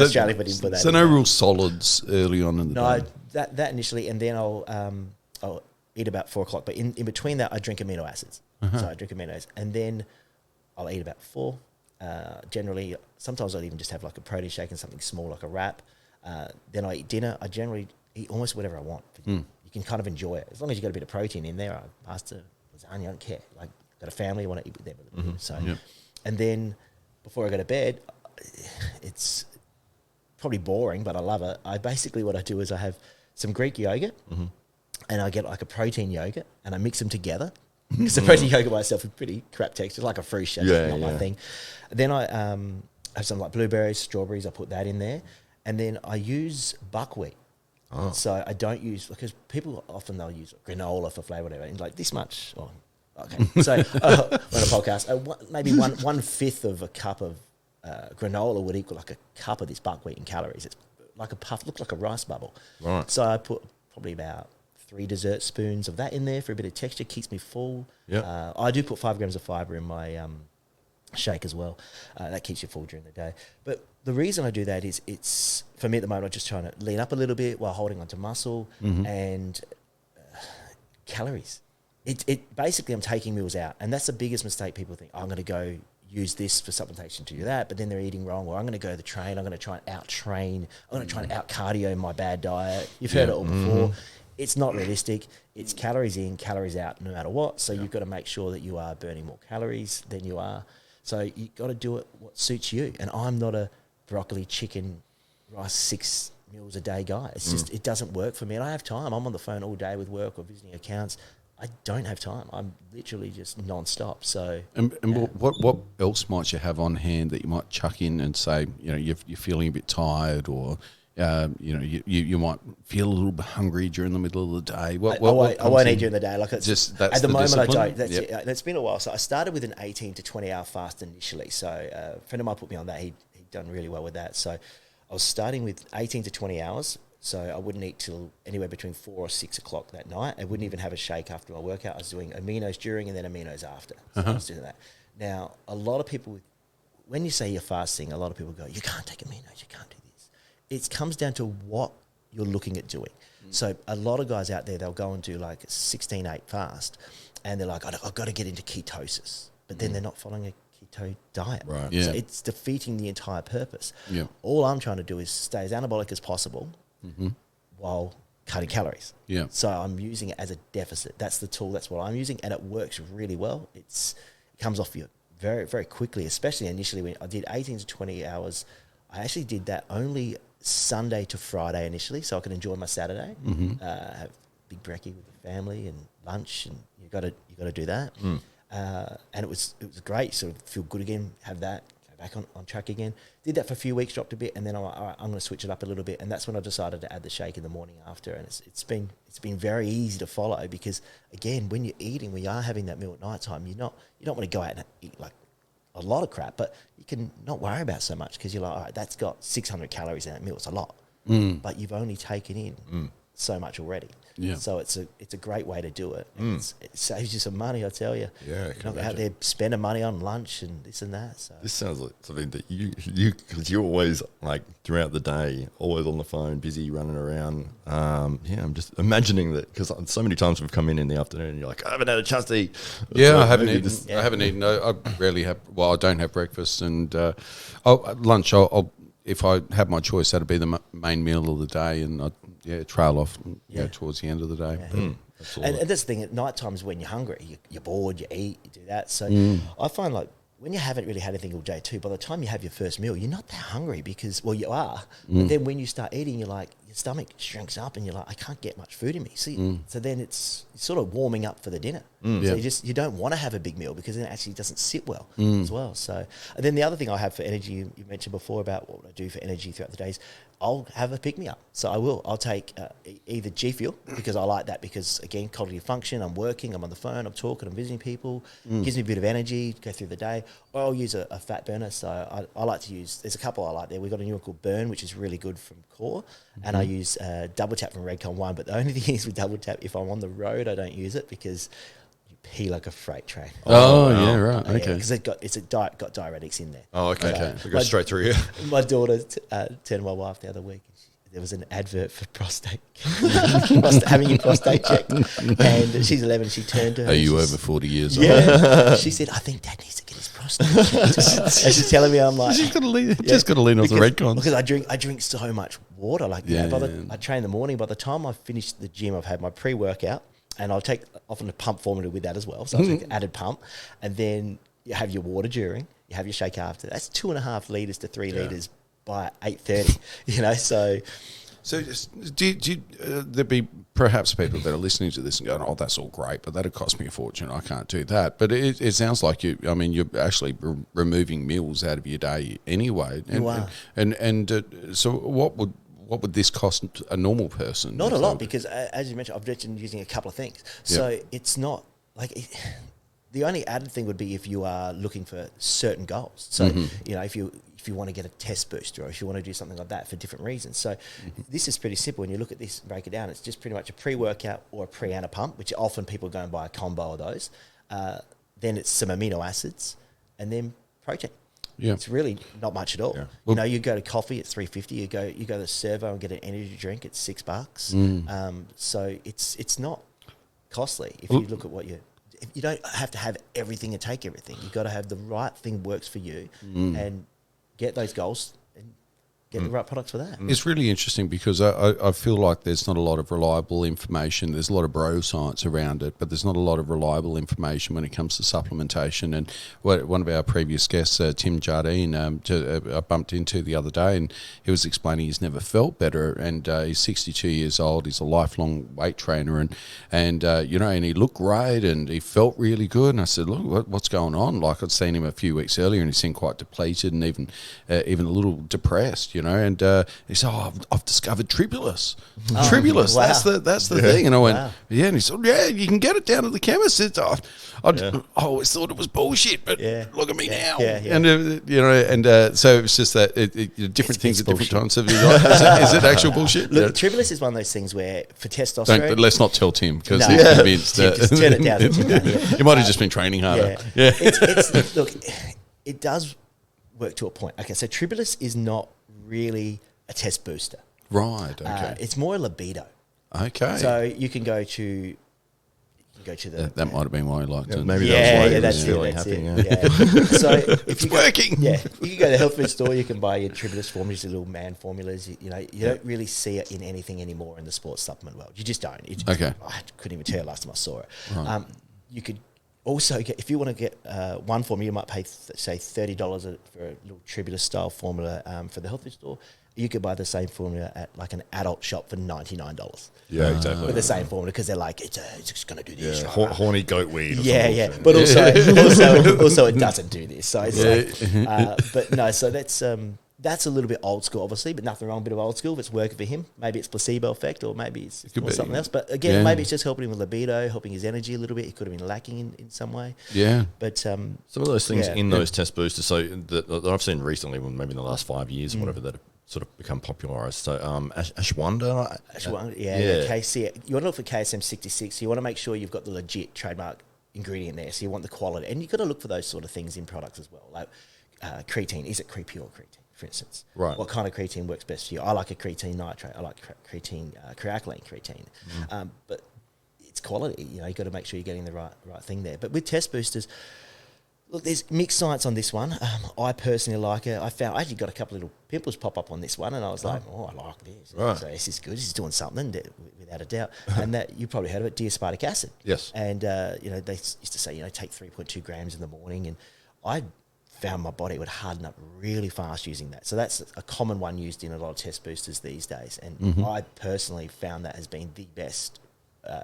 Australia, but didn't put that. So no real solids early on in the day. No, that initially, and then I'll eat about 4 o'clock. But in between that, I drink amino acids. So I drink aminos, and then I'll eat about 4. Generally, sometimes I'll even just have like a protein shake and something small like a wrap. Then I eat dinner. I generally eat almost whatever I want. You can kind of enjoy it. As long as you got a bit of protein in there, pasta, lasagna, I don't care. Like, got a family, I want to eat with them. So, and then before I go to bed, it's probably boring, but I love it. What I do is I have some Greek yogurt and I get like a protein yogurt and I mix them together. Because the protein yogurt by itself is pretty crap texture. It's like a fruit shake, not my thing. Then I have some like blueberries, strawberries, I put that in there. And then I use buckwheat. So I don't use, because people often they'll use granola for flavour, whatever, and like this much. Okay. So on a podcast, maybe 1/5 of a cup of granola would equal like a cup of this buckwheat in calories. It's like a puff, looks like a rice bubble. Right. So I put probably about 3 dessert spoons of that in there for a bit of texture, keeps me full. Yeah. I do put 5 grams of fibre in my shake as well. That keeps you full during the day. But the reason I do that is it's, for me at the moment, I'm just trying to lean up a little bit while holding onto muscle and calories. It basically, I'm taking meals out, and that's the biggest mistake. People think, I'm going to go use this for supplementation to do that, but then they're eating wrong, or I'm going to go to the train, I'm going to try and out-train, I'm going to try and out-cardio my bad diet. You've heard it all before. It's not realistic. It's calories in, calories out, no matter what. So you've got to make sure that you are burning more calories than you are. So you've got to do it what suits you. And I'm not a broccoli, chicken, rice, 6 meals a day guy. It's just, it doesn't work for me. And I have time. I'm on the phone all day with work or visiting accounts. I don't have time. I'm literally just non-stop. So, And what else might you have on hand that you might chuck in and say, you're feeling a bit tired, or you might feel a little bit hungry during the middle of the day. I won't eat during the day. Like it's just at the moment discipline? I don't. That's it. It's been a while. So I started with an 18 to 20 hour fast initially. So a friend of mine put me on that. He'd done really well with that. So I was starting with 18 to 20 hours. So I wouldn't eat till anywhere between 4 or 6 o'clock that night. I wouldn't even have a shake after my workout. I was doing aminos during and then aminos after. So I was doing that. Now, a lot of people, when you say you're fasting, a lot of people go, you can't take aminos, you can't do this. It comes down to what you're looking at doing. So a lot of guys out there, they'll go and do like a 16-8 fast and they're like, I've got to get into ketosis. But then they're not following a keto diet. Right. Yeah. So it's defeating the entire purpose. Yeah. All I'm trying to do is stay as anabolic as possible while cutting calories. Yeah. So I'm using it as a deficit. That's the tool. That's what I'm using, and it works really well. It comes off you very, very quickly, especially initially when I did 18 to 20 hours. I actually did that only Sunday to Friday initially, so I could enjoy my Saturday, have big brekkie with the family and lunch, and you got to do that. And it was great. Sort of feel good again. Have that. Back on track again. Did that for a few weeks, dropped a bit, and then I'm like, all right, I'm going to switch it up a little bit, and that's when I decided to add the shake in the morning after, and it's been very easy to follow because again, when you are having that meal at night time, you don't want to go out and eat like a lot of crap, but you can not worry about so much because you're like, all right, that's got 600 calories in that meal. It's a lot, but you've only taken in so much already. Yeah. So it's a great way to do it. It saves you some money, I tell you. Yeah, I You're can not out imagine. there spending money on lunch and this and that. So This sounds like something that because you're always like throughout the day, always on the phone, busy running around. I'm just imagining that because so many times we've come in the afternoon and you're like, I haven't had a chance to eat. Yeah, So I haven't maybe eaten. this- I haven't eaten. I rarely have. Well, I don't have breakfast, and lunch. I'll if I have my choice, that'd be the main meal of the day, and I'd trail off towards the end of the day. Yeah. But That's all and that- that's the thing, at night times when you're hungry, you're bored, you eat, you do that. So I find like when you haven't really had anything all day too, by the time you have your first meal, you're not that hungry because, well, you are. But then when you start eating, you're like, your stomach shrinks up and you're like, I can't get much food in me. So then it's sort of warming up for the dinner. So you don't want to have a big meal because then it actually doesn't sit well as well. So, and then the other thing I have for energy, you mentioned before about what I do for energy throughout the days, I'll have a pick-me-up. So I'll take either G Fuel because I like that because, again, cognitive function, I'm working, I'm on the phone, I'm talking, I'm visiting people, gives me a bit of energy to go through the day. Or I'll use a fat burner. So I like to use, there's a couple I like there. We've got a new one called Burn, which is really good from Core. And I use Double Tap from Redcon 1. But the only thing is with Double Tap, if I'm on the road, I don't use it because you pee like a freight train. wow. Yeah, right. Okay. Because got diuretics in there. Oh, okay. Okay. We go straight through here. My daughter turned my wife the other week. There was an advert for having your prostate checked, and she's 11. She turned to her. Are you she's- over 40 years old? Yeah. She said, "I think Dad needs to get his prostate checked." And she's telling me, I'm like, Just got to lean off the Redcons. because I drink so much water. Like, I train in the morning. By the time I finish the gym, I've had my pre-workout, and I'll take often a pump formula with that as well. So I take added pump, and then you have your water during. You have your shake after. That's 2.5 liters to 3 liters by 8:30. So there be perhaps people that are listening to this and going, "Oh, that's all great, but that'd cost me a fortune. I can't do that." But it sounds like you're actually removing meals out of your day anyway. And, You are. So what would this cost a normal person? Not a lot because, as you mentioned, I've mentioned using a couple of things. So it's not like the only added thing would be if you are looking for certain goals. So if you want to get a test booster or if you want to do something like that for different reasons. So this is pretty simple. When you look at this and break it down, it's just pretty much a pre-workout or a pre and a pump, which often people go and buy a combo of those. Then it's some amino acids and then protein. Yeah. It's really not much at all. Yeah. You go to coffee at $3.50. You go to the Servo and get an energy drink. It's $6. So it's not costly if you look at what you don't have to have everything and take everything. You've got to have the right thing works for you and get those goals and get the right products for that. It's really interesting because I feel like there's not a lot of reliable information. There's a lot of bro science around it, but there's not a lot of reliable information when it comes to supplementation. And one of our previous guests, Tim Jardine, I bumped into the other day, and he was explaining he's never felt better, and he's 62 years old. He's a lifelong weight trainer, and he looked great, and he felt really good. And I said, look, what's going on? Like, I'd seen him a few weeks earlier, and he seemed quite depleted and even a little depressed, and he said, I've discovered Tribulus. Tribulus, wow. that's the thing. And I went, Wow. yeah, and he said, yeah, you can get it down at the chemist. I always thought it was bullshit, but look at me now. Yeah. And so it's just that different things at different times. Is it actual bullshit? Look, Tribulus is one of those things where for testosterone... Let's not tell Tim, because No. he's convinced. Just turn it down. He might have just been training harder. Yeah. Look, it does work to a point. Okay, so Tribulus is not really a test booster. Right, okay. It's more a libido. Okay. So you can go to the... That might have been why he liked it. Maybe that's why that's he was it. feeling That's happy. it. Yeah. So if It's you go, working. Yeah, you can go to the health food store. You can buy your Tribulus formulas, your little man formulas. You don't really see it in anything anymore in the sports supplement world. You just don't. Okay. I couldn't even tell you last time I saw it. Right. You could also get, if you want to get one formula, you might pay say $30 for a little Tribulus style formula for the health food store. You could buy the same formula at like an adult shop for $99. Yeah, exactly. With the same formula, because they're like, it's just going to do this. Yeah, Right? horny goat weed. Or Yeah. something. But also it doesn't do this. So it's like, but no. So that's a little bit old school, obviously, but nothing wrong with a bit of old school. If it's working for him, maybe it's placebo effect, or maybe it's something else. But again, maybe it's just helping him with libido, helping his energy a little bit. He could have been lacking in some way. Yeah. But some of those things in those test boosters, so that I've seen recently, well, maybe in the last 5 years or whatever, that have sort of become popularised. So ashwagandha. The KC. You want to look for KSM 66. You want to make sure you've got the legit trademark ingredient there. So you want the quality, and you've got to look for those sort of things in products as well, like creatine. Is it pure creatine, for instance? Right. What kind of creatine works best for you? I like a creatine nitrate. I like creatine, crealkaline creatine. But it's quality. You've got to make sure you're getting the right thing there. But with test boosters, look, there's mixed science on this one. I personally like it. I actually got a couple of little pimples pop up on this one, and I was like, I like this. Right. So this is good. This is doing something, without a doubt. And that you probably heard of it, D-aspartic acid. Yes. And they used to say, take 3.2 grams in the morning, and I found my body would harden up really fast using that. So that's a common one used in a lot of test boosters these days. And I personally found that has been the best,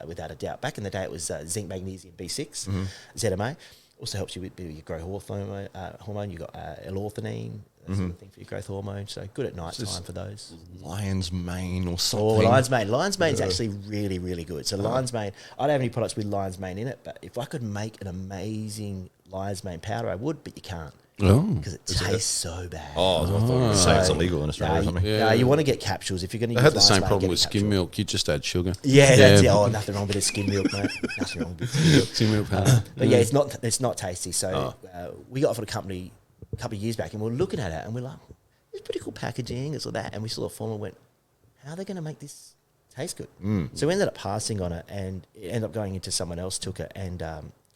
without a doubt. Back in the day, it was zinc, magnesium, B6, ZMA. Also helps you with your growth hormone. You've got L-orthenine, that sort of thing for your growth hormone. So good at night time for those. Lion's mane or Oh, something. lion's mane. Lion's mane is actually really, really good. So lion's mane, I don't have any products with lion's mane in it, but if I could make an amazing lion's mane powder, I would, but you can't. Because it tastes so bad. I thought you were saying it's illegal in Australia or something. No, you want to get capsules. If you're going to use I had the lion's same mane, problem get with a skim capsule. milk. You just add sugar. Yeah, that's it. Oh, nothing wrong with a skim milk, mate. Nothing wrong with skim milk. Skim milk powder. But it's not tasty. So we got offered a company a couple of years back, and we were looking at it, and we're like, it's pretty cool packaging, it's all that. And we saw a form and went, how are they going to make this taste good? So we ended up passing on it, and it ended up going into someone else took it, and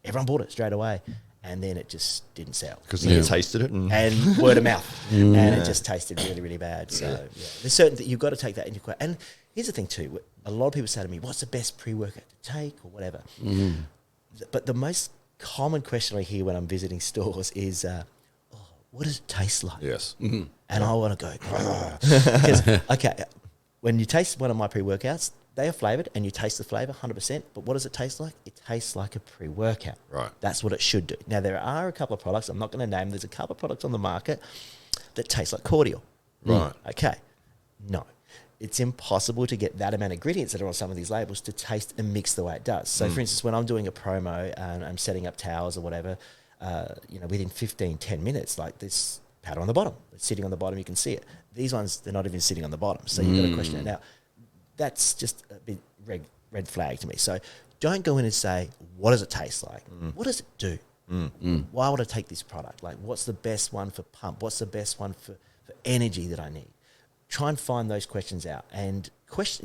everyone bought it straight away. And then it just didn't sell. Because you tasted it. And word of mouth. And it just tasted really, really bad. So, there's certain that you've got to take that into account. And here's the thing, too. A lot of people say to me, what's the best pre-workout to take or whatever? But the most common question I hear when I'm visiting stores is, what does it taste like? Yes. And I want to go, because, okay, when you taste one of my pre-workouts, they are flavoured and you taste the flavour 100%, but what does it taste like? It tastes like a pre-workout. Right. That's what it should do. Now, there are a couple of products, I'm not going to name, there's a couple of products on the market that taste like cordial. Right. Okay. No. It's impossible to get that amount of ingredients that are on some of these labels to taste and mix the way it does. So, for instance, when I'm doing a promo and I'm setting up towers or whatever, within 10 minutes, like this powder on the bottom, it's sitting on the bottom, you can see it. These ones, they're not even sitting on the bottom, so you've got to question it. Now, that's just a bit red flag to me. So don't go in and say, what does it taste like? What does it do? Why would I take this product? Like, what's the best one for pump? What's the best one for energy that I need? Try and find those questions out. And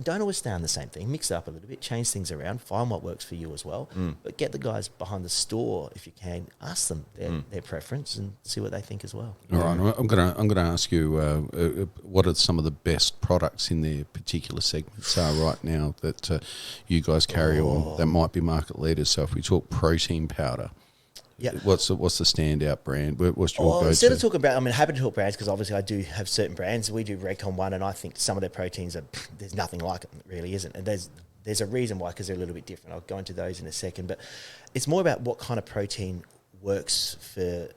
don't always stay on the same thing. Mix it up a little bit, change things around, find what works for you as well. But get the guys behind the store if you can. Ask them their preference and see what they think as well. All right, I'm gonna ask you what are some of the best products in their particular segments are right now that you guys carry on that might be market leaders. So if we talk protein powder. Yeah. What's the standout brand? What's your go-to? Instead of talking about, I mean, happy to talk brands because obviously I do have certain brands. We do Redcon One, and I think some of their proteins are there's nothing like it. It really isn't. And there's a reason why, because they're a little bit different. I'll go into those in a second. But it's more about what kind of protein works for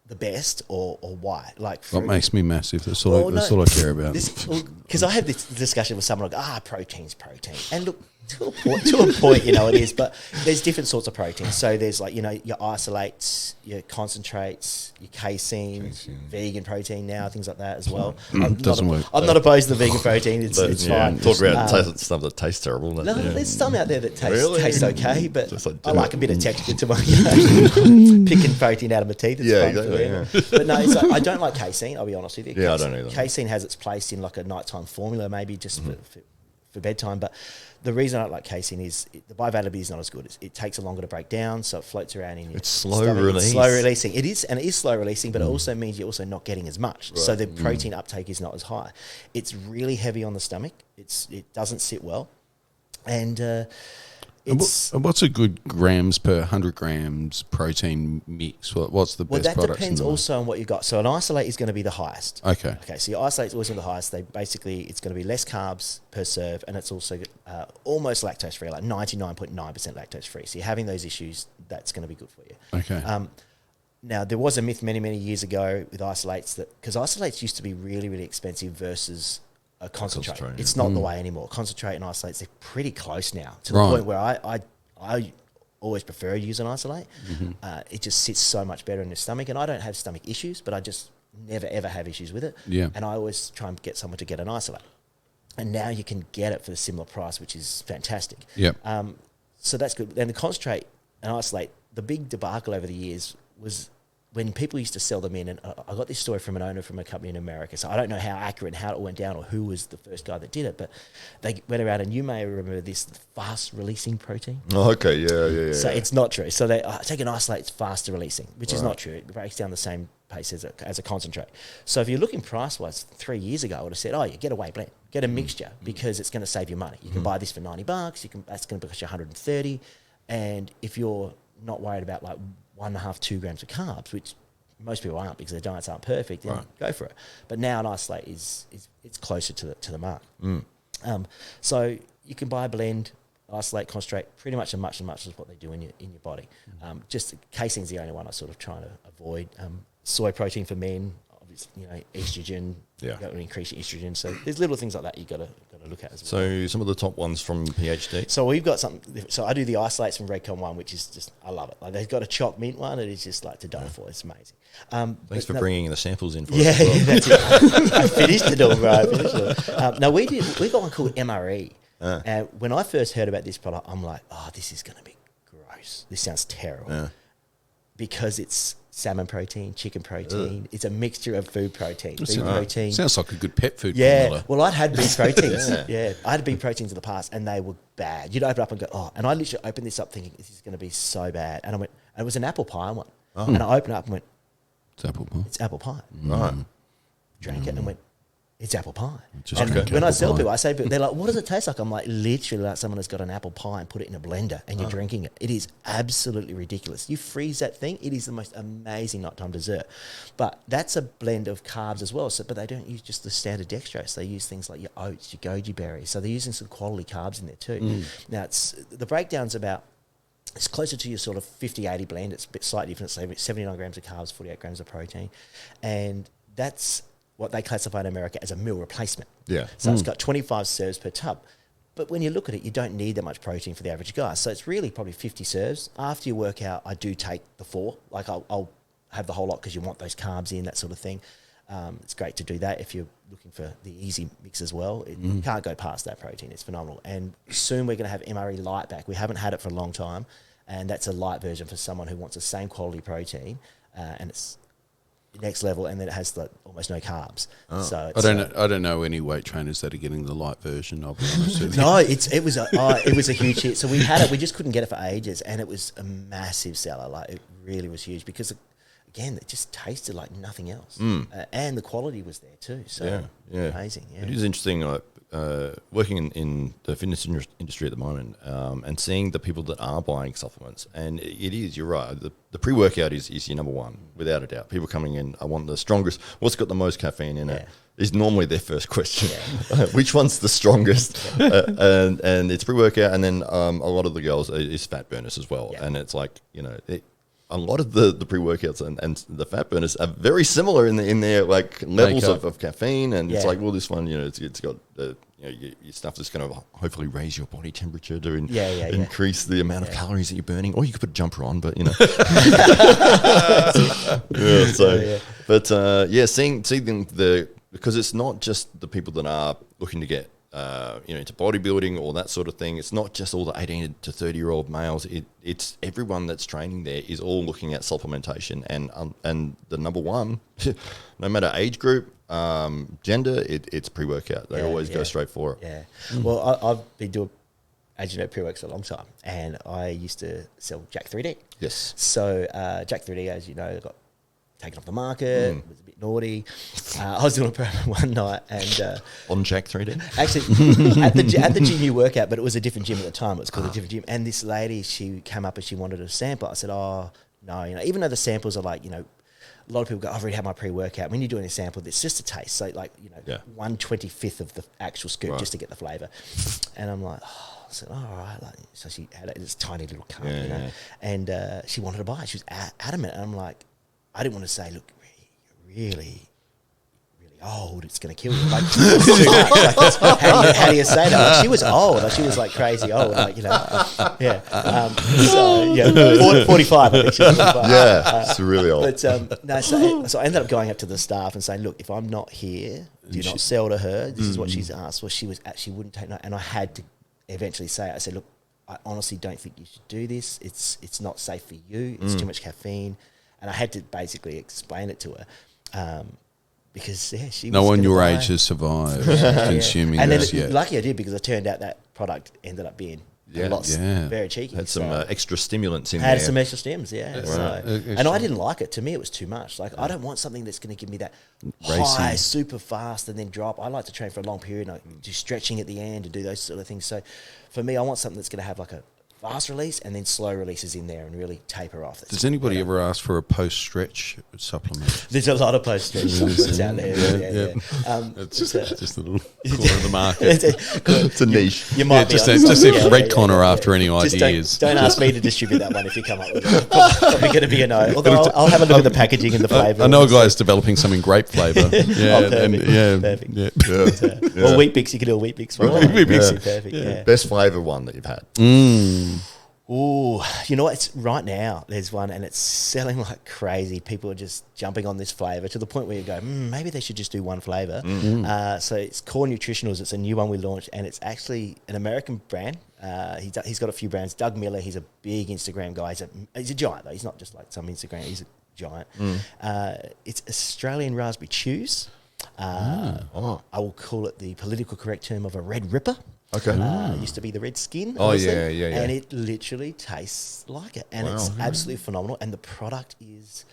the best or why. Like what makes me massive? That's all I care about. Because I had this discussion with someone like, protein's protein, and look. To a point, it is, but there's different sorts of proteins. So there's like, your isolates, your concentrates, your casein, vegan protein now, things like that as well. Doesn't work. I'm not opposed to the vegan protein. It's fine. Talk about stuff that tastes terrible. No, there's some out there that Really? taste okay, but I like a bit of texture to my picking protein out of my teeth. It's fun exactly. Yeah. But no, it's like, I don't like casein, I'll be honest with you. Yeah, I don't either. Casein has its place in like a nighttime formula, maybe just for bedtime, but the reason I don't like casein is the bioavailability is not as good. It takes a longer to break down, so it floats around in your It's slow stomach. release. It's slow releasing. It is, and it is slow releasing, but it also means you're also not getting as much. Right. So the protein uptake is not as high. It's really heavy on the stomach. It doesn't sit well, and what's a good grams per 100 grams protein mix? What's the best that products? Depends also on what you've got. So an isolate is going to be the highest. Okay. So your isolate is always going to be the highest. It's going to be less carbs per serve, and it's also almost lactose free, like 99.9% lactose free. So you're having those issues, that's going to be good for you. Okay. Now, there was a myth many, many years ago with isolates because isolates used to be really, really expensive versus a concentrate. It's not the way anymore. Concentrate and isolates, they're pretty close now to the point where I always prefer to use an isolate. It just sits so much better in the stomach, and I don't have stomach issues, but I just never ever have issues with it. Yeah. And I always try and get someone to get an isolate, and now you can get it for a similar price, which is fantastic. Yep. So that's good. And the concentrate and isolate, the big debacle over the years was when people used to sell them in, and I got this story from an owner from a company in America, so I don't know how accurate and how it went down or who was the first guy that did it, but they went around, and you may remember this, fast-releasing protein. Oh, okay, yeah. So it's not true. So they take an isolate, it's faster releasing, which is not true. It breaks down the same pace as a concentrate. So if you're looking price-wise, 3 years ago, I would have said, get a whey blend, get a mixture, because it's going to save you money. You can buy this for $90, that's going to cost you $130, and if you're not worried about like 1.5, 2 grams of carbs, which most people aren't because their diets aren't perfect, then go for it. But now an isolate is closer to the mark. So you can buy a blend, isolate, concentrate, pretty much as much as what they do in your body. Just casein's the only one I sort of trying to avoid. Soy protein for men, obviously, estrogen. You got to increase your estrogen. So there's little things like that you got to look at as well. So some of the top ones from PhD. So we've got something. So I do the isolates from Redcon One, which is just, I love it. Like they've got a chopped mint one. It is just like to die for. It's amazing. Thanks for bringing the samples in for us. Well. That's it. I finished it all, bro. No, we got one called MRE. And when I first heard about this product, I'm like, this is going to be gross. This sounds terrible. Because it's salmon protein, chicken protein. It's a mixture of food protein. Beef protein. Sounds like a good pet food formula. Well, I'd had beef proteins. I had beef proteins in the past, and they were bad. You'd open up and go, and I literally opened this up thinking, this is going to be so bad. And I went, and it was an apple pie one. And I opened it up and went, it's apple pie. It's apple pie. Right. Drank it and went, it's apple pie. And when I sell people, I say, they're like, what does it taste like? I'm like, literally like someone has got an apple pie and put it in a blender and you're drinking it. It is absolutely ridiculous. You freeze that thing, it is the most amazing nighttime dessert. But that's a blend of carbs as well. So, but they don't use just the standard dextrose. They use things like your oats, your goji berries. So they're using some quality carbs in there too. Now, the breakdown's it's closer to your sort of 50-80 blend. It's a bit slightly different. So 79 grams of carbs, 48 grams of protein. And that's what they classify in America as a meal replacement. So it's got 25 serves per tub. But when you look at it, you don't need that much protein for the average guy. So it's really probably 50 serves. After your workout, I do take the 4. Like I'll have the whole lot because you want those carbs in, that sort of thing. It's great to do that if you're looking for the easy mix as well. You can't go past that protein. It's phenomenal. And soon we're going to have MRE Light back. We haven't had it for a long time. And that's a light version for someone who wants the same quality protein. And it's next level, and then it has like almost no carbs. So I don't know any weight trainers that are getting the light version. I'll be honest with you. No, it was a huge hit. So we had it. We just couldn't get it for ages, and it was a massive seller. Like it really was huge because, again, it just tasted like nothing else, and the quality was there too. So amazing. Yeah, it is interesting. Working in the fitness industry at the moment, and seeing the people that are buying supplements, and it is, you're right. The pre-workout is your number one, without a doubt. People coming in, I want the strongest. What's got the most caffeine in it? Is normally their first question. Which one's the strongest? And it's pre-workout, and then a lot of the girls is fat burners as well. And it's like, a lot of the pre-workouts and the fat burners are very similar in their like levels of caffeine, and it's like, well, this one, it's got your stuff that's going to hopefully raise your body temperature to increase the amount of calories that you're burning, or you could put a jumper on, but seeing the because it's not just the people that are looking to get into bodybuilding or that sort of thing. It's not just all the 18 to 30-year-old males. It's everyone that's training there is all looking at supplementation, and the number one, no matter age group, gender, it's pre-workout. They always go straight for it. Yeah. Well, I've been doing, as you know, pre-works for a long time, and I used to sell Jack 3D. Yes. So Jack 3D, as you know, got taken off the market. It was a bit naughty. I was doing a promo one night, and on Jack 3D, actually at the gym you work at, but it was a different gym at the time. It was called a different gym. And this lady, she came up and she wanted a sample. I said, "Oh no, even though the samples are like, a lot of people go, I've already had my pre-workout. When you're doing a sample, it's just a taste. So 1/25 of the actual scoop just to get the flavour." And I'm like, I said, all right. So she had this tiny little cup, and she wanted to buy it. She was adamant. And I'm like, I didn't want to say, look, you're really old, it's going to kill you. Like, how do you say that? Like, she was old. Like, she was like crazy old. Like, 45, I think she was 45. Yeah, it's really old. But so I ended up going up to the staff and saying, look, if I'm not here, do not sell to her. This is what she's asked for. She wouldn't take no. And I had to eventually say it. I said, look, I honestly don't think you should do this. It's not safe for you. It's too much caffeine. And I had to basically explain it to her. Because she no was one your buy. age has survived consuming and this then yet. Lucky I did, because it turned out that product ended up being a lot very cheeky. Had some extra stimulants in there. Had some extra stims, Right. And I didn't like it. To me, it was too much. Like, I don't want something that's going to give me that high, super fast, and then drop. I like to train for a long period, and I do stretching at the end and do those sort of things. So for me, I want something that's going to have like a fast release and then slow releases in there and really taper off. Does anybody ever ask for a post-stretch supplement? There's a lot of post-stretch supplements out there. It's just a little corner of the market. It's a niche. You might be just on Red Corner after any Just ideas. Don't ask me to distribute that one if you come up with it. Probably going to be a no. Although I'll have a look at the packaging and the flavour. I know a guy's developing some in grape flavour. Perfect. Or Wheat Bix. You can do a Wheat Bix. Wheat Bix. Perfect. Best flavour one that you've had. Ooh, you know what? It's right now. There's one, and it's selling like crazy. People are just jumping on this flavour to the point where you go, maybe they should just do one flavour. So it's Core Nutritionals. It's a new one we launched, and it's actually an American brand. He's got a few brands. Doug Miller. He's a big Instagram guy. He's a giant though. He's not just like some Instagram. He's a giant. It's Australian Raspberry Chews. I will call it the political correct term of a red ripper. Okay. It used to be the red skin. Oh, honestly, yeah. And it literally tastes like it. And it's absolutely phenomenal. And the product is,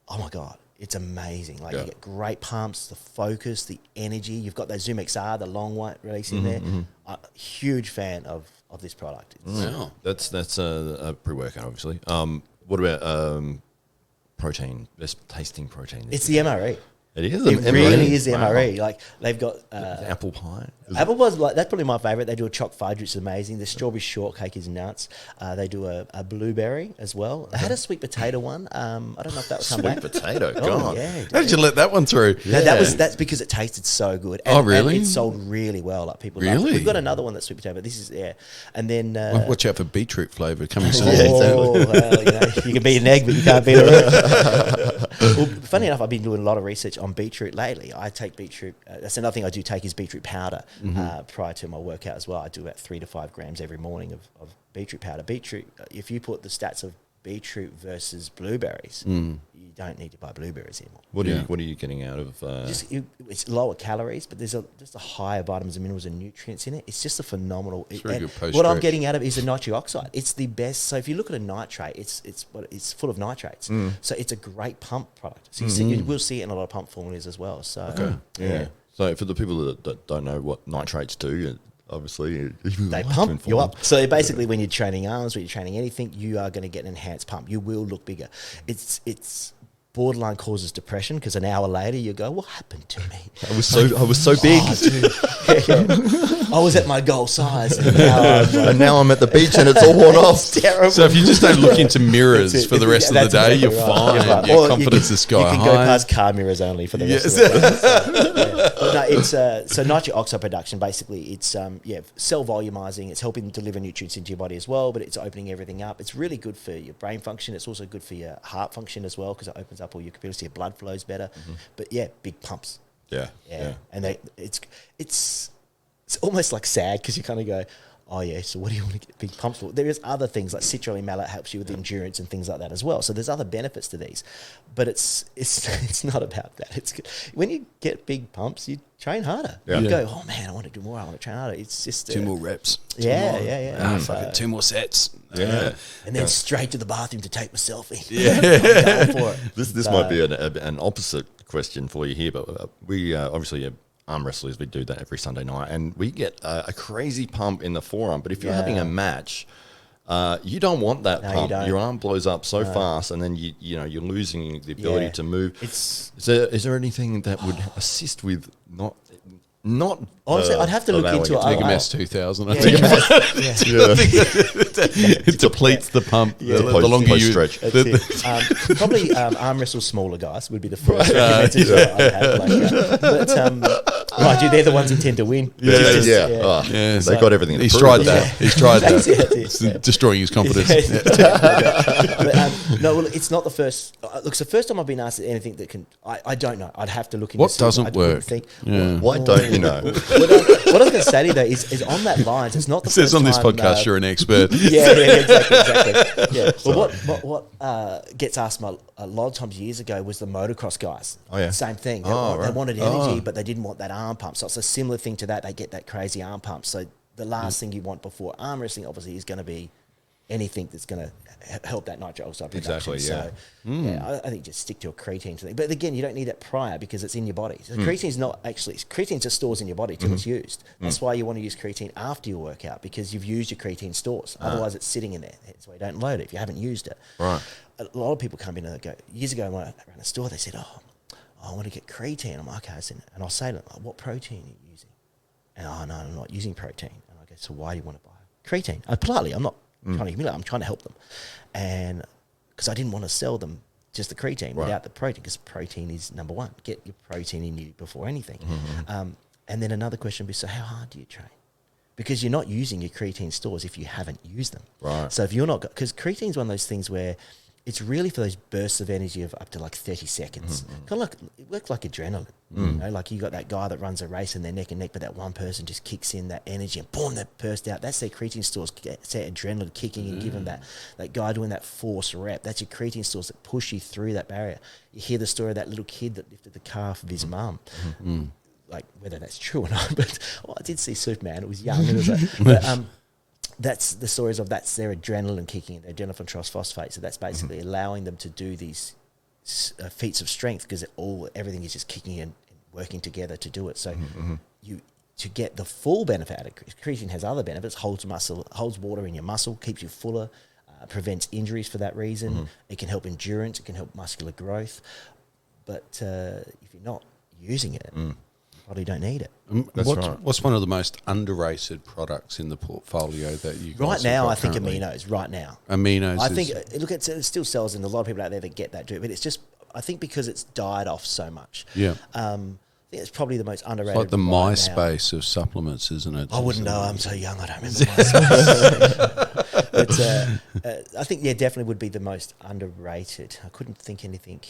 oh my God, it's amazing. Like, you get great pumps, the focus, the energy. You've got that Zoom XR, the long white release in there. Huge fan of this product. Wow. That's a pre-workout, obviously. What about protein? Best tasting protein? It's the MRE. It is. It really is the MRE. Like, they've got apple pie. Apple pie's that's probably my favourite. They do a choc fudge, which is amazing. The strawberry shortcake is nuts. They do a blueberry as well. They had a sweet potato one. I don't know if that would come back. Sweet potato, Oh, God. yeah, dude. How did you let that one through? No, that's because it tasted so good. And, really? And it sold really well. Like, people loved it. Really? We've got another one that's sweet potato, but this is And then Watch out for beetroot flavour coming soon. you can beat an egg, but you can't beat a Well, funny enough, I've been doing a lot of research on beetroot lately. I take beetroot. That's another thing I do take is beetroot powder prior to my workout as well. I do about 3 to 5 grams every morning of beetroot powder. Beetroot, if you put the stats of beetroot versus blueberries, you don't need to buy blueberries anymore. What are you getting out of? It's lower calories, but there's just a higher vitamins and minerals and nutrients in it. It's just a phenomenal. What I'm getting out of it is a nitric oxide. It's the best. So if you look at a nitrate, it's full of nitrates. So it's a great pump product. So you will see it in a lot of pump formulas as well. So yeah. So for the people that don't know what nitrates do, obviously they pump you up. So basically, when you're training arms, when you're training anything, you are going to get an enhanced pump. You will look bigger. It's borderline causes depression because an hour later you go, what happened to me? I was so big. I was at my goal size, and now I'm at the beach and it's all worn off. It's terrible. So if you just don't look into mirrors for the rest of the day, you're fine. Right. Your confidence is sky high. You can go past car mirrors only for the rest of the day. But no, it's so nitric oxide production. Basically, it's cell volumizing. It's helping deliver nutrients into your body as well, but it's opening everything up. It's really good for your brain function. It's also good for your heart function as well because it opens up all your capabilities. Your blood flows better. But yeah, big pumps. Yeah. And it's almost like sad because you kind of go, oh yeah, so what do you want to get big pumps for? There is other things like citrulline malate helps you with endurance and things like that as well. So there's other benefits to these, but it's not about that. It's when you get big pumps, you train harder. You go, oh man, I want to do more. I want to train harder. It's just 2 more reps. Yeah. 2 more sets. And then straight to the bathroom to take my selfie. Yeah. I'm going for it. This might be an opposite question for you here, but we obviously arm wrestlers, we do that every Sunday night, and we get a crazy pump in the forearm. But if you're having a match, you don't want that pump. Your arm blows up so fast, and then you're losing the ability to move. Is there anything that would assist with not honestly, I'd have to look into it. Ligamess 2000. It depletes the pump. The longer you stretch. Probably arm wrestle smaller guys would be the first recommendation I'd have. But mind you, they're the ones that tend to win. They got everything. He's tried that. He's tried that. It's destroying his confidence. No, well, it's not the first. Look, it's the first time I've been asked anything that can. I don't know. I'd have to look into what doesn't work. Why don't you know? What I was going to say to you though is on that lines. It's not the. It says first on this time, podcast you're an expert. Exactly. Yeah. Well, what gets asked a lot of times years ago was the motocross guys. Oh yeah. Same thing. They wanted energy, but they didn't want that arm pump. So it's a similar thing to that. They get that crazy arm pump. So the last thing you want before arm wrestling obviously is going to be anything that's going to help that nitric oxide production. Exactly, yeah. So, I think just stick to a creatine thing. But again, you don't need that prior because it's in your body. So creatine just stores in your body till it's used. That's why you want to use creatine after your workout because you've used your creatine stores. Otherwise, it's sitting in there. That's why you don't load it if you haven't used it. Right. A lot of people come in and go, years ago when I ran a store, they said, I want to get creatine. I'm like, okay. And I'll say to them, what protein are you using? And no, I'm not using protein. And I go, so why do you want to buy creatine? Politely, I'm not trying to humiliate. I'm trying to help them. And because I didn't want to sell them just the creatine without the protein, because protein is number one. Get your protein in you before anything. And then another question would be, so how hard do you train? Because you're not using your creatine stores if you haven't used them. Right. So if you're not, because creatine is one of those things where it's really for those bursts of energy of up to like 30 seconds. Kind of like, it works like adrenaline. You know, like you got that guy that runs a race and they're neck and neck, but that one person just kicks in that energy and boom, that burst out. That's their creatine stores, it's their adrenaline kicking and giving that guy doing that force rep. That's your creatine stores that push you through that barrier. You hear the story of that little kid that lifted the calf of his mum. Like whether that's true or not, but I did see Superman. It was young. And it was like, that's the stories of that's their adrenaline kicking in, their adrenaline phosphate. So that's basically allowing them to do these feats of strength because everything is just kicking in and working together to do it. So to get the full benefit out of creatine has other benefits, holds water in your muscle, keeps you fuller, prevents injuries for that reason. It can help endurance, it can help muscular growth. But if you're not using it, probably don't need it. What's one of the most underrated products in the portfolio that you guys right now? I think currently? aminos. Right now, aminos. I think it still sells, and a lot of people out there that get that too. But it's just I think because it's died off so much. Yeah. I think it's probably the most underrated. It's like the MySpace of supplements, isn't it? I wouldn't know. I'm so young. I don't remember MySpace. But I think definitely would be the most underrated. I couldn't think anything.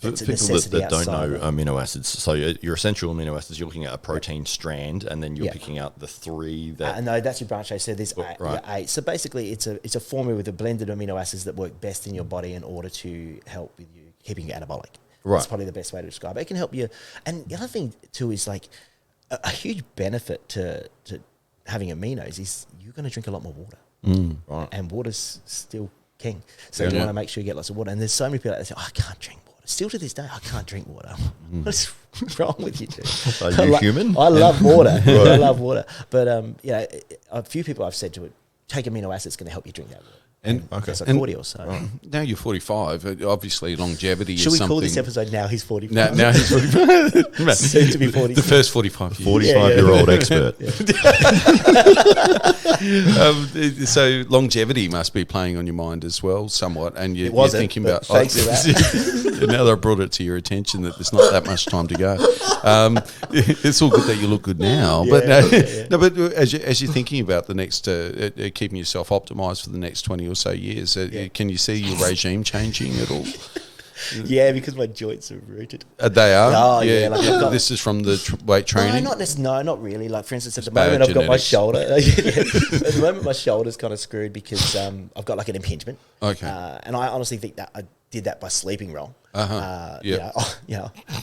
it's a people necessity that don't outside know of- amino acids, so your essential amino acids, you're looking at a protein strand, and then you're Yeah. picking out the three that. no, that's your branch chain. So there's Right. eight. So basically, it's a formula with a blended amino acids that work best in your body in order to help with you keeping you anabolic. Right. That's probably the best way to describe it. It can help you. And the other thing too is like a huge benefit to having aminos is you're going to drink a lot more water. Right. And water's still king. So Yeah. you want to make sure you get lots of water. And there's so many people that say, I can't drink water. Still to this day, I can't drink water. What's wrong with you, dude? Are you human? I love water. I love water. But a few people I've said to it, take amino acids, going to help you drink that water. And It's like and cordial. So now you're 45. Obviously, longevity should is we something. call this episode Now He's 45? Now he's 45. Soon to be 40. The first 45 years. 45-year-old expert. So longevity must be playing on your mind as well, somewhat, and you're wasn't, thinking but about. thanks for that. Now that I brought it to your attention that there's not that much time to go, it's all good that you look good now. But but as you're thinking about the next, keeping yourself optimised for the next 20 or so years, can you see your regime changing at all? Yeah, because my joints are rooted. They are. Oh, yeah, like I've got- This is from the weight training. No, not really. Like for instance, at the bad moment I've got my genetics. shoulder. At the moment, my shoulder's kind of screwed because I've got like an impingement. Okay. And I honestly think that I did that by sleeping wrong. Yeah.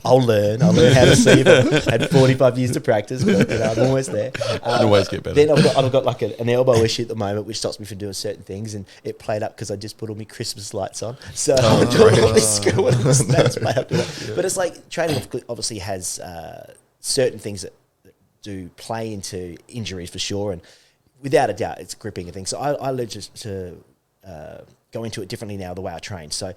I'll learn how to sleep. I had 45 years to practice, but I'm almost there. always get better. Then I've got like an elbow issue at the moment, which stops me from doing certain things, and it played up because I just put all my Christmas lights on. So I'm doing all this screw and that's play up to that. But it's like training obviously has certain things that do play into injuries for sure, and without a doubt, it's a gripping a thing. So I learned just to go into it differently now, the way I train. So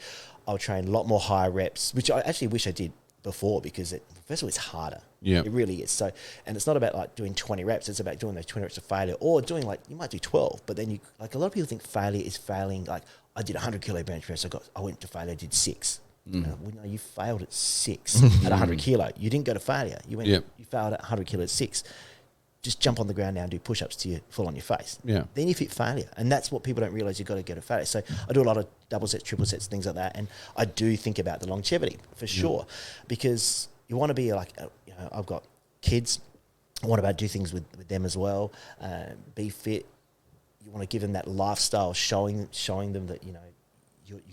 I'll train a lot more higher reps, which I actually wish I did before because first of all, it's harder. Yeah. It really is. So, and it's not about like doing 20 reps. It's about doing those 20 reps of failure or doing like, you might do 12, but then you, like a lot of people think failure is failing. Like I did 100 kilo bench press. I went to failure, did 6. Well, no, you failed at 6 at 100 kilo. You didn't go to failure. You failed at 100 kilo at 6. Just jump on the ground now and do push-ups to you fall on your face. Yeah. Then you've hit failure. And that's what people don't realize. You've got to go to failure. So I do a lot of double sets, triple sets, things like that. And I do think about the longevity for sure, because you want to be like, I've got kids. I want to do things with them as well. Be fit. You want to give them that lifestyle, showing them that, you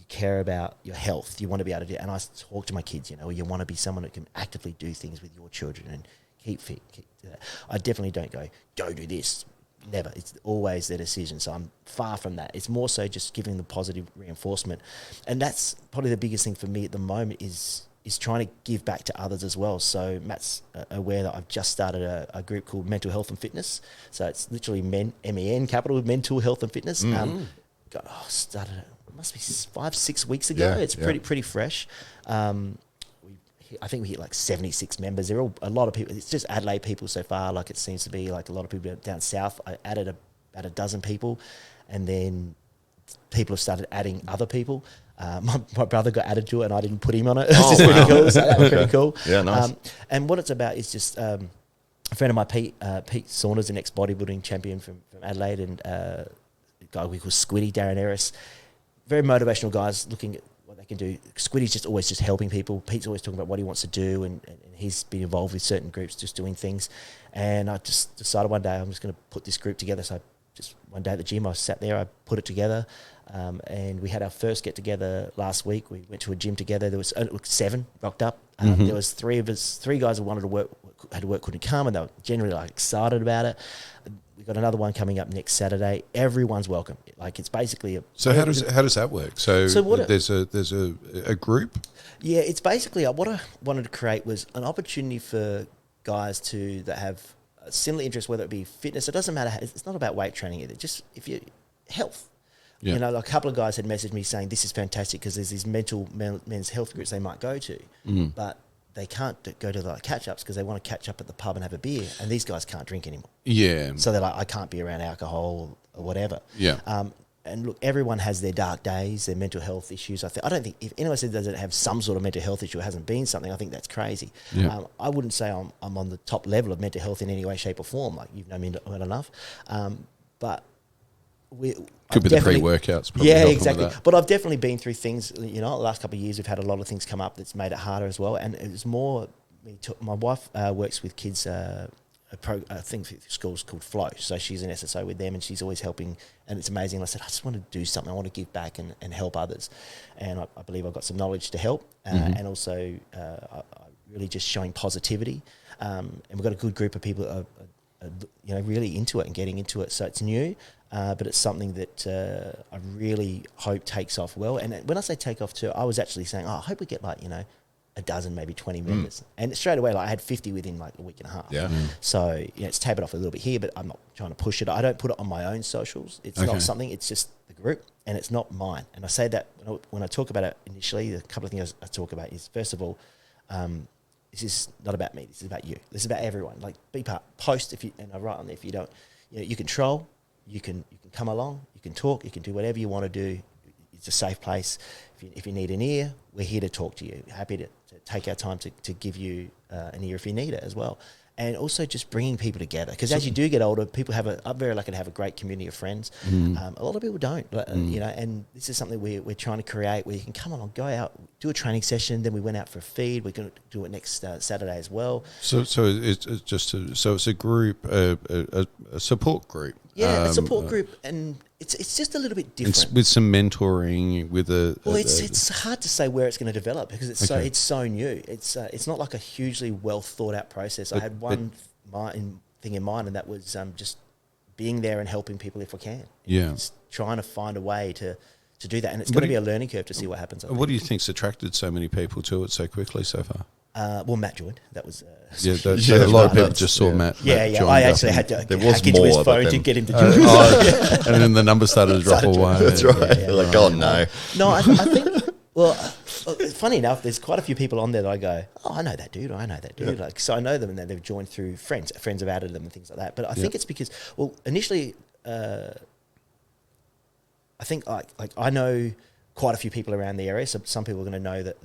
care about your health. You want to be able to do it. And I talk to my kids, you want to be someone that can actively do things with your children and keep fit. I definitely don't go do this. Never. It's always their decision. So I'm far from that. It's more so just giving the positive reinforcement. And that's probably the biggest thing for me at the moment is trying to give back to others as well. So Matt's aware that I've just started a group called Mental Health and Fitness. So it's literally MEN, capital Mental Health and Fitness. Started it must be 5-6 weeks ago. Yeah, It's pretty fresh. I think we hit like 76 members. They're all a lot of people. It's just Adelaide people so far. Like it seems to be like a lot of people down south. I added about a dozen people, and then people have started adding other people. My brother got added to it, and I didn't put him on it. It's just pretty cool. So that was pretty cool. Yeah, nice. And what it's about is just a friend of mine, Pete Saunders, an ex-bodybuilding champion from Adelaide, and a guy we call Squiddy, Darren Harris. Very motivational guys looking at what they can do. Squiddy's just always just helping people. Pete's always talking about what he wants to do, and he's been involved with certain groups just doing things. And I just decided one day I'm just going to put this group together. So just one day at the gym, I sat there, I put it together, and we had our first get together last week. We went to a gym together. There was 7 rocked up. There was 3 guys who wanted to work, had to work, couldn't come, and they were generally like excited about it. We've got another one coming up next Saturday. Everyone's welcome. Like it's basically So how does that work? So what there's a group. Yeah, it's basically what I wanted to create was an opportunity for guys that have a similar interest, whether it be fitness. It doesn't matter. It's not about weight training either. Just if you health. Yeah. Like a couple of guys had messaged me saying this is fantastic because there's these men's health groups they might go to, but they can't go to the catch-ups because they want to catch up at the pub and have a beer, and these guys can't drink anymore. Yeah. So they're like, I can't be around alcohol or whatever. Yeah. And look, everyone has their dark days, their mental health issues. I don't think if anyone says doesn't have some sort of mental health issue, it hasn't been something, I think that's crazy. Yeah. I wouldn't say I'm on the top level of mental health in any way, shape or form. Like you've known me well enough. But Could be the pre-workouts. Probably Yeah, helping exactly. with that. But I've definitely been through things. The last couple of years, we've had a lot of things come up that's made it harder as well. And it was more. My wife works with kids. I think school's called Flow. So she's an SSO with them, and she's always helping. And it's amazing. And I said, I just want to do something. I want to give back and help others. And I believe I've got some knowledge to help, and also I really just showing positivity. And we've got a good group of people that are really into it and getting into it. So it's new. But it's something that I really hope takes off well. And when I say take off too, I was actually saying, I hope we get a dozen, maybe 20 members. And straight away, I had 50 within a week and a half. Yeah. So it's tapered off a little bit here, but I'm not trying to push it. I don't put it on my own socials. It's not something, it's just the group, and it's not mine. And I say that when I talk about it initially, a couple of things I talk about is, first of all, this is not about me. This is about you. This is about everyone. Be part. Post and I write on there, if you don't, you can troll. You can come along, you can talk, you can do whatever you want to do. It's a safe place. If you need an ear, we're here to talk to you. Happy to take our time to give you an ear if you need it as well. And also just bringing people together. Because as you do get older, people I'm very lucky to have a great community of friends. A lot of people don't, and this is something we're trying to create where you can come along, go out, do a training session. Then we went out for a feed. We're going to do it next Saturday as well. So it's a group, a support group. Yeah, a support group, and it's just a little bit different. With some mentoring, with it's hard to say where it's going to develop because it's so new. It's not like a hugely well thought out process. I had one thing in mind, and that was just being there and helping people if we can. Yeah, just trying to find a way to do that, and it's going to be a learning curve to see what happens. What do you think's attracted so many people to it so quickly so far? Matt joined. That was a lot of people just saw Matt. Yeah. I actually had to hack into his phone to get him to join. And then the numbers started to drop away. That's right. Yeah. God, no. No, I think. Well, funny enough, there's quite a few people on there that I go, I know that dude. Yeah. So I know them, and then they've joined through friends. Friends have added them and things like that. But I think it's because, initially, I think I know quite a few people around the area. So some people are going to know that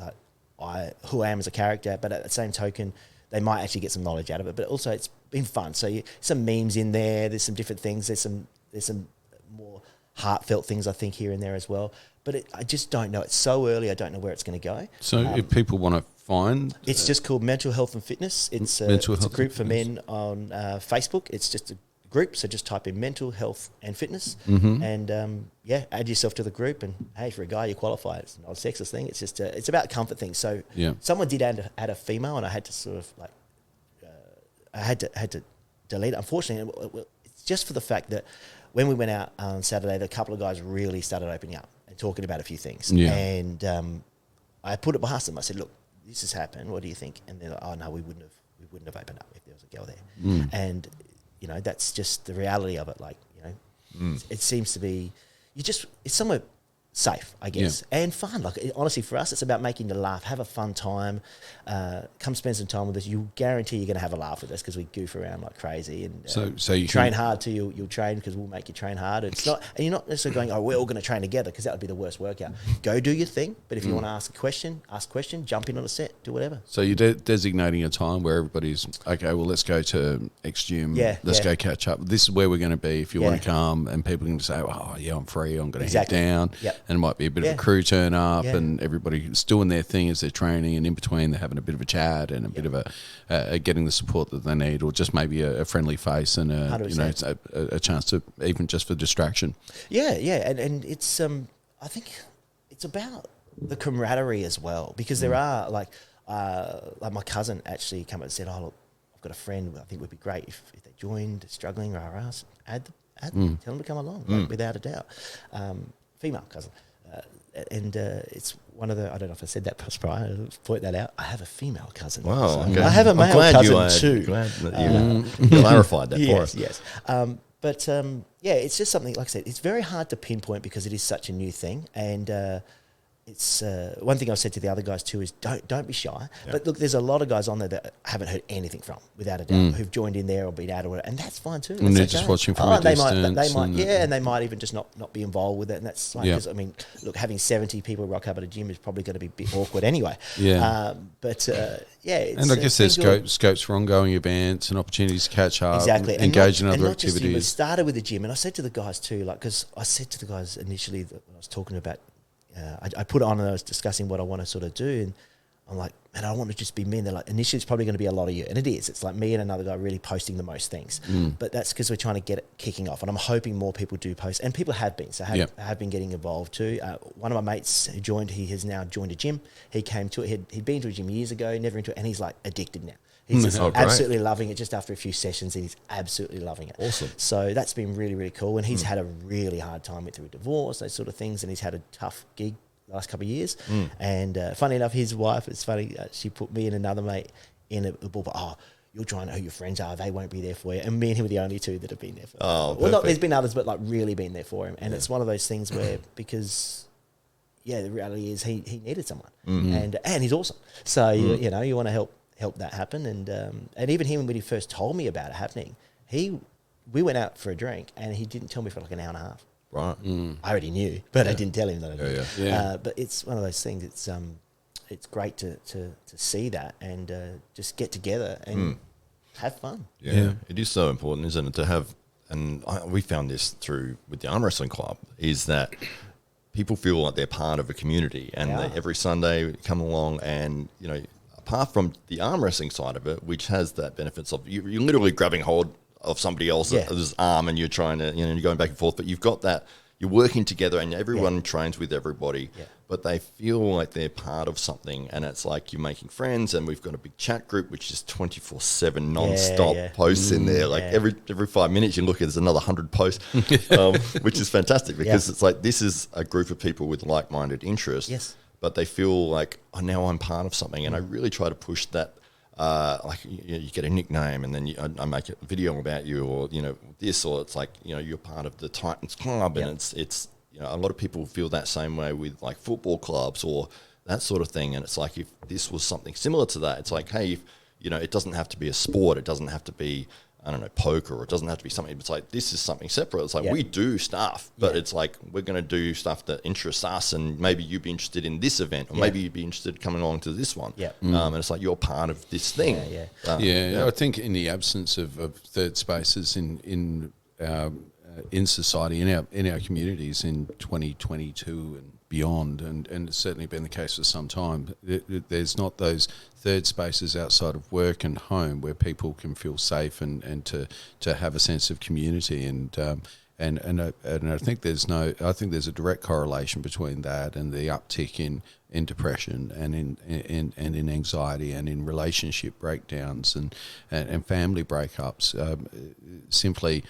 who I am as a character, but at the same token, they might actually get some knowledge out of it. But also, it's been fun. So some memes in there. There's some different things. There's some more heartfelt things I think here and there as well. But I just don't know. It's so early. I don't know where it's going to go. So if people want to find, it's just called Mental Health and Fitness. It's a group for men on Facebook. It's just a group, so just type in Mental Health and Fitness, and add yourself to the group. And hey, for a guy, you qualify. It's not a sexist thing. It's just it's about comfort things. So someone did add a female, and I had to sort of I had to delete it. Unfortunately, it's just for the fact that when we went out on Saturday, a couple of guys really started opening up and talking about a few things. And I put it past them. I said, look, this has happened. What do you think? And they're like, oh no, we wouldn't have opened up if there was a girl there. And that's just the reality of it. It seems to be, it's somewhere safe, I guess, and fun. Honestly, for us, it's about making you laugh, have a fun time, come spend some time with us. You guarantee you're going to have a laugh with us because we goof around like crazy. And so you train hard too. You'll train because we'll make you train hard. It's not, and you're not necessarily going, we're all going to train together because that would be the worst workout. Go do your thing, but if you want to ask a question, jump in on a set, do whatever. So you're designating a time where everybody's okay. Well, let's go to X gym. Let's go catch up. This is where we're going to be if you want to come, and people can say, "Oh, yeah, I'm free. I'm going to head down." And it might be a bit of a crew turn up, and everybody's doing their thing as they're training, and in between they're having a bit of a chat and a bit of a getting the support that they need, or just maybe a friendly face and a chance to even just for distraction. And it's I think it's about the camaraderie as well, because there are like my cousin actually came up and said, look, I've got a friend, I think it would be great if they joined, struggling, or add them, tell them to come along, without a doubt. Female cousin. And it's one of the, I don't know if I said that prior, I'll point that out. I have a female cousin. Wow. So Okay. I have a male cousin too. Glad that you clarified that for us. Yes. It's just something, like I said, it's very hard to pinpoint because it is such a new thing. And it's one thing I've said to the other guys too is don't be shy. Yeah. But look, there's a lot of guys on there that haven't heard anything from, without a doubt, who've joined in there or been out or whatever, and that's fine too. And they're just watching from a distance. They might, and they might even just not be involved with it, and that's like, I mean, look, having 70 people rock up at a gym is probably going to be a bit awkward anyway. And I guess there's scopes for ongoing events and opportunities to catch up, exactly, engage in other not activities. Just, it started with the gym, and I said to the guys too, like, because I said to the guys initially that when I was talking about. I put it on and I was discussing what I want to sort of do, and I'm like, man, I want to just be me. And they're like, initially it's probably going to be a lot of you, and it is. It's like me and another guy really posting the most things, but that's because we're trying to get it kicking off, and I'm hoping more people do post, and people have been, so have been getting involved too. One of my mates who joined, he has now joined a gym. He came to it. He'd been to a gym years ago, never into it, and he's like addicted now. He's just absolutely loving it. Just after a few sessions, he's absolutely loving it. Awesome. So that's been really, really cool. And he's had a really hard time with through divorce, those sort of things, and he's had a tough gig the last couple of years. And funny enough, his wife, it's funny, she put me and another mate in a ballpark. Oh, you'll try and know who your friends are. They won't be there for you. And me and him are the only two that have been there for him. Oh, well, there's been others, but like really been there for him. And it's one of those things where, because the reality is he needed someone, and he's awesome. So you know, you want to help that happen. And even him, when he first told me about it happening, we went out for a drink and he didn't tell me for like an hour and a half. Right. I already knew, but I didn't tell him that I knew. Yeah. But it's one of those things. It's great to see that and just get together and have fun. Yeah, it is so important, isn't it, to have, and we found this with the arm wrestling club, is that people feel like they're part of a community, and every Sunday come along, and you know, apart from the arm wrestling side of it, which has that benefits of you're literally grabbing hold of somebody else's arm and you're trying to, you're going back and forth, but you've got that, you're working together and everyone trains with everybody, but they feel like they're part of something, and it's like you're making friends, and we've got a big chat group which is 24/7 non-stop posts in there, like every 5 minutes you look at there's another 100 posts, which is fantastic because it's like this is a group of people with like-minded interests, but they feel like, oh, now I'm part of something, and I really try to push that. Like you get a nickname, and then I make a video about you, or this, or it's like you're part of the Titans Club, and it's a lot of people feel that same way with like football clubs or that sort of thing, and it's like if this was something similar to that, it's like, hey, if, it doesn't have to be a sport, it doesn't have to be, I don't know, poker, or it doesn't have to be something. It's like this is something separate. It's like we do stuff, but it's like we're going to do stuff that interests us, and maybe you'd be interested in this event, or maybe you'd be interested in coming along to this one. And it's like you're part of this thing. I think in the absence of third spaces in society, in our communities in 2022 and beyond, and it's certainly been the case for some time, there's not those third spaces outside of work and home where people can feel safe and to have a sense of community, and I think there's a direct correlation between that and the uptick in depression and in anxiety and in relationship breakdowns and family breakups. Simply,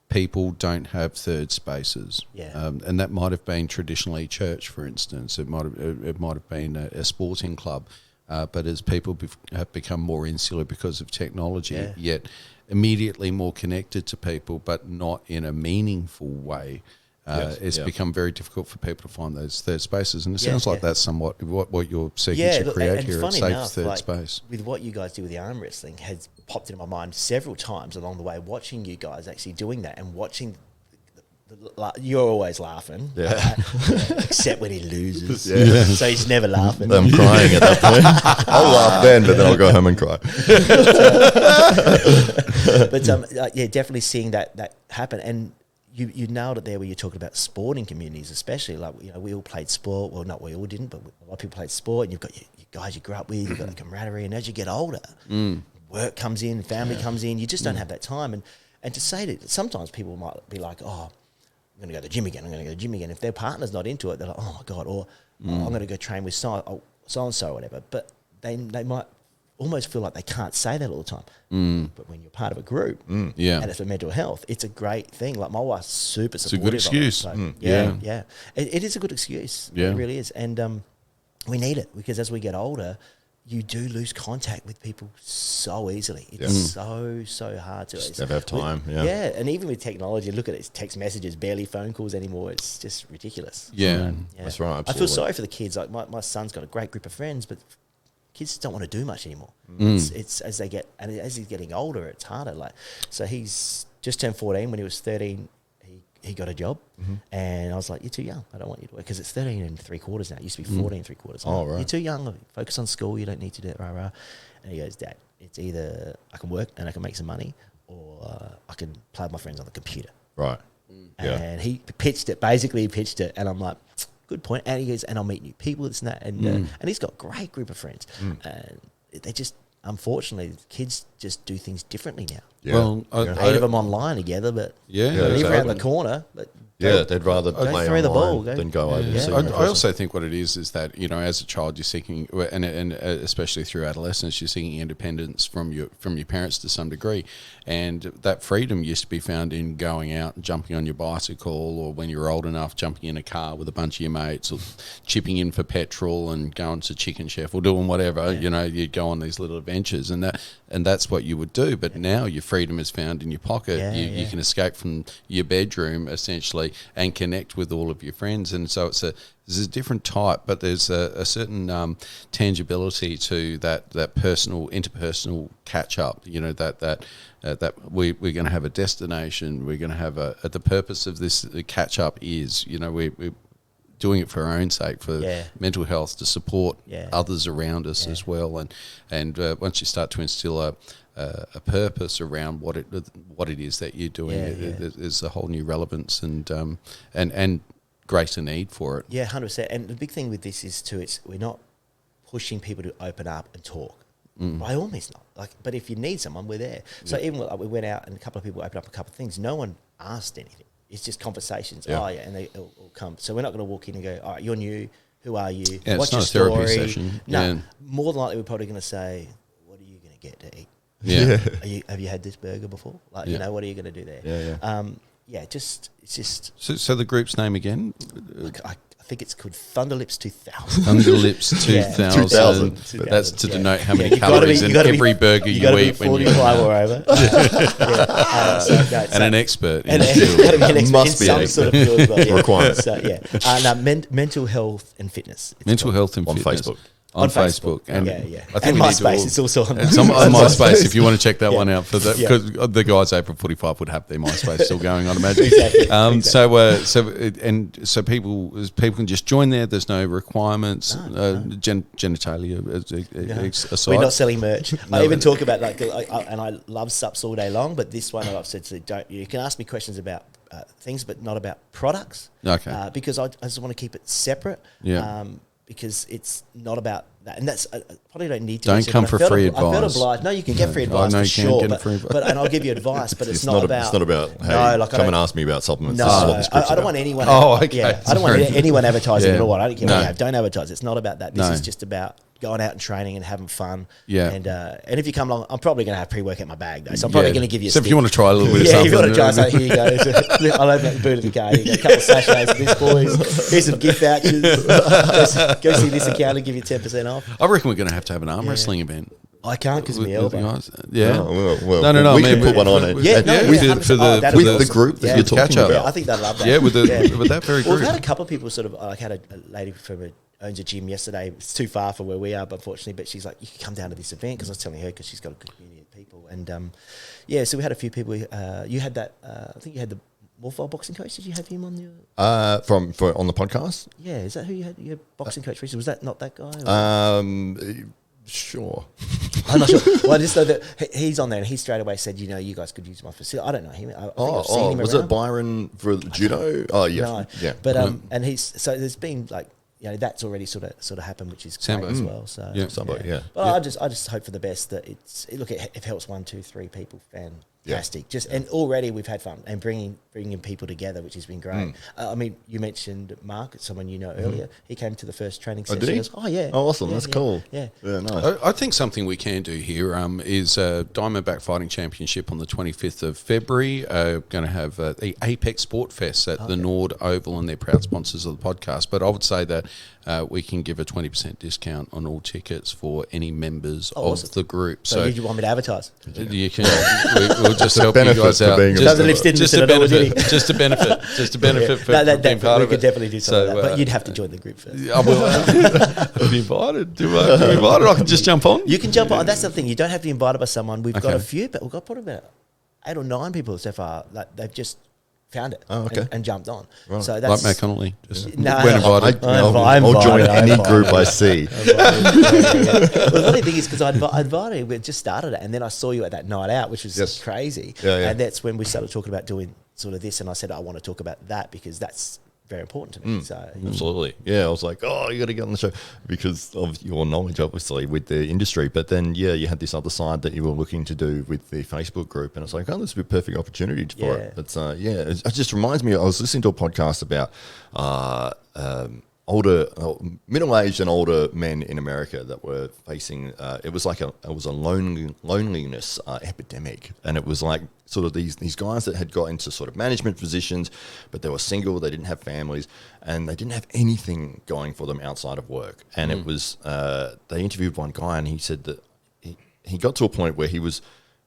people don't have third spaces, and that might have been traditionally church, for instance. It might have been a sporting club, but as people have become more insular because of technology, yet immediately more connected to people, but not in a meaningful way, it's become very difficult for people to find those third spaces. And it sounds like that's somewhat what you're seeking to create here, a safe third space. With what you guys do with the arm wrestling has popped into my mind several times along the way, watching you guys actually doing that and watching you're always laughing, except when he loses. So he's never laughing. I'm crying at that point. I'll laugh then, but then I'll go home and cry. But definitely seeing that happen, and you nailed it there where you're talking about sporting communities, especially like we all played sport. Well, not we all didn't, but a lot of people played sport, and you've got your guys you grew up with, you've got the camaraderie, and as you get older, work comes in, family comes in, you just don't have that time, and to say that sometimes people might be like, oh, I'm going to go to the gym again. If their partner's not into it, they're like, oh my God, or I'm going to go train with so-and-so or whatever. But they might almost feel like they can't say that all the time. But when you're part of a group and it's for mental health, it's a great thing. Like my wife's super supportive. It's a good excuse. It is a good excuse. It really is. And we need it because as we get older, you do lose contact with people so easily. It's so hard to. Just never have time. Yeah, and even with technology, look at it, it's text messages, barely phone calls anymore. It's just ridiculous. Yeah. That's right. Absolutely. I feel sorry for the kids. Like my son's got a great group of friends, but kids don't want to do much anymore. It's as as he's getting older, it's harder. Like, so he's just turned 14. When he was 13, he got a job, and I was like, "You're too young. I don't want you to work," because it's 13 and 3/4 now. It used to be 14 3/4. Oh, right. You're too young. Focus on school. You don't need to do it. Rah, rah. And he goes, "Dad, it's either I can work and I can make some money, or I can play with my friends on the computer." Right. Yeah. And he pitched it. Basically, he pitched it, and I'm like, "Good point." And he goes, "And I'll meet new people, this and that." And he's got a great group of friends, and they just. Unfortunately, kids just do things differently now. Yeah. Well, 8 of them online together, but Yeah, they live exactly. around the corner. But they'd rather go play throw the online ball, than go over and see I them in person. also think what it is that, you know, as a child you're seeking, and especially through adolescence, you're seeking independence from your parents to some degree, and that freedom used to be found in going out and jumping on your bicycle, or when you're old enough, jumping in a car with a bunch of your mates, or chipping in for petrol and going to Chicken Chef or doing whatever. You know, you'd go on these little adventures, and that's what you would do. But now your freedom is found in your pocket. You can escape from your bedroom essentially and connect with all of your friends, and so there's a different type, but there's a certain tangibility to that personal, interpersonal catch up. You know, that we're going to have a destination. We're going to have the purpose of this catch up is, you know, we're doing it for our own sake, for mental health, to support others around us as well. And once you start to instill a purpose around what it is that you're doing, there's a whole new relevance and greater need for it. Yeah, 100%. And the big thing with this is too, we're not pushing people to open up and talk. By all means not. But if you need someone, we're there. So even we went out and a couple of people opened up a couple of things. No one asked anything. It's just conversations. And they all come. So we're not going to walk in and go, "All right, you're new. Who are you? Yeah, What's it's your not a story?" therapy session. No, more than likely we're probably going to say, "What are you going to get to eat? Have you had this burger before? Like, you know, what are you going to do there?" It's just. So the group's name again? I think it's called Thunderlips 2000. Thunderlips 2000. 2000. That's to denote how many you gotta calories be- in every burger you eat when you 45 or over. and an expert in And the you've got to field. be an expert Must in be an some sort of field as well. Requirement. So mental health and fitness. It's Mental called. health and On fitness. Facebook. On Facebook. And I think and we need to MySpace. all- It's also on It's on MySpace if you want to check that Yeah. one out. For that, Yeah. because the guys April 45 would have their MySpace still going, I'd imagine. Exactly. So people can just join there. There's no requirements. Genitalia aside. We're not selling merch. No. I even talk about and I love sups all day long, but this one I've said to don't. You can ask me questions about things, but not about products. Okay. Because I just want to keep it separate. Yeah. Because it's not about that, and that's probably don't need to. Don't mention, come but for I felt free I felt advice. obliged. No, you can get free advice no, for you can sure, get free advice. but and I'll give you advice, but it's not about. It's not about. Hey, No, like, I come and don't- ask me about supplements. No, This is what the script's I don't about. want anyone. Oh, okay. Yeah, I don't want anyone advertising at all. I don't care what No. you have. Don't advertise. It's not about that. This No. is just about going out and training and having fun. Yeah. And if you come along, I'm probably going to have pre-workout in my bag though. So I'm probably going to give you a So if stick. you want to try a little bit of Yeah, something. if you want to try something, here you go. I'll open up the boot of the car. Here you go. A couple of sachets of this, boys. Here's some gift vouchers. Go see this account and give you 10% off. I reckon we're going to have an arm wrestling event. I can't because of my With the elbow. guys. Yeah. Oh, well, No. We I can mean, put one on it. Yeah, no, with, yeah, the, 100%. That'd with be the awesome. group that Yeah. you're talking Catch up. about. Yeah, I think they'd love that. Yeah, with that very Well, group. we've had a couple of people sort of like had a lady from owns a gym yesterday. It's too far from where we are, unfortunately, but she's like, you can come down to this event because I was telling her because she's got a good community of people. And so we had a few people. You had that. I think you had the Morphle boxing coach. Did you have him on your? For on the podcast. Yeah, is that who you had? Your boxing coach recently? Was that not that guy? Or? Sure. I'm not sure. Well, I just know that he's on there, and he straight away said, you guys could use my facility. I don't know him. I think I've seen him was around. it Byron for judo? Oh, yeah, No. yeah. But and he's so there's been like that's already sort of happened, which is great Sambo. as well. So Yeah. Somebody, yeah. Well, I just hope for the best that if it helps 1, 2, 3 people, fantastic. And already we've had fun and bringing people together, which has been great. I mean, you mentioned Mark, someone you know earlier. He came to the first training session. did he? Goes, yeah. Oh, awesome. Yeah, That's yeah, cool. Yeah. Yeah, nice. I think something we can do here is Diamondback Fighting Championship on the 25th of February. Going to have the Apex Sport Fest at the Nord Oval, and they're proud sponsors of the podcast. But I would say that we can give a 20% discount on all tickets for any members of awesome. the group. So you want me to advertise? You can. We'll just help you benefit guys for out. being a Doesn't live in Just a benefit. Just a benefit. Just a benefit for being part we of could it. definitely do something So, like that. But you'd have to join the group first. I will. I've been invited. Do I be invited? I can just jump on. You can jump on. That's the thing. You don't have to be invited by someone. We've got Okay. a few, but we've got probably about 8 or 9 people so far. Like they've just found it and jumped on. Right. So Like that's Matt Connolly. Just No, when no, invited. I'll join any group I see. Well, the funny thing is because I invited, we just started it, and then I saw you at that night out, which was Yes. crazy. Yeah. And that's when we started talking about doing sort of this, and I said I want to talk about that because that's very important to me. So Absolutely. Yeah, I was like, oh, you got to get on the show because of your knowledge, obviously, with the industry. But then, yeah, you had this other side that you were looking to do with the Facebook group. And it's like, oh, this would be a perfect opportunity for it. But it just reminds me, I was listening to a podcast about middle-aged and older men in America that were facing, it was a loneliness epidemic. And it was like sort of these guys that had got into sort of management positions, but they were single, they didn't have families, and they didn't have anything going for them outside of work. And it was, they interviewed one guy and he said that he got to a point where he was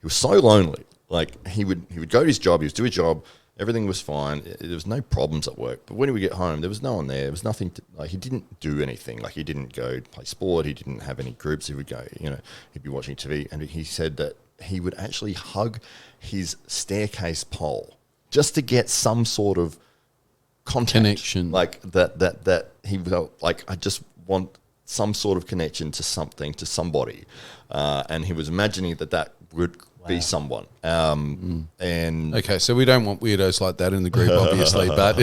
so lonely. Like he would go to his job, he would do his job, everything was fine. There was no problems at work. But when he would get home, there was no one there. There was nothing. He didn't do anything. Like he didn't go play sport. He didn't have any groups. He would go, he'd be watching TV. And he said that he would actually hug his staircase pole just to get some sort of contact. Connection. Like that he felt like, I just want some sort of connection to something, to somebody. And he was imagining that would be someone. And Okay, so we don't want weirdos like that in the group, obviously, but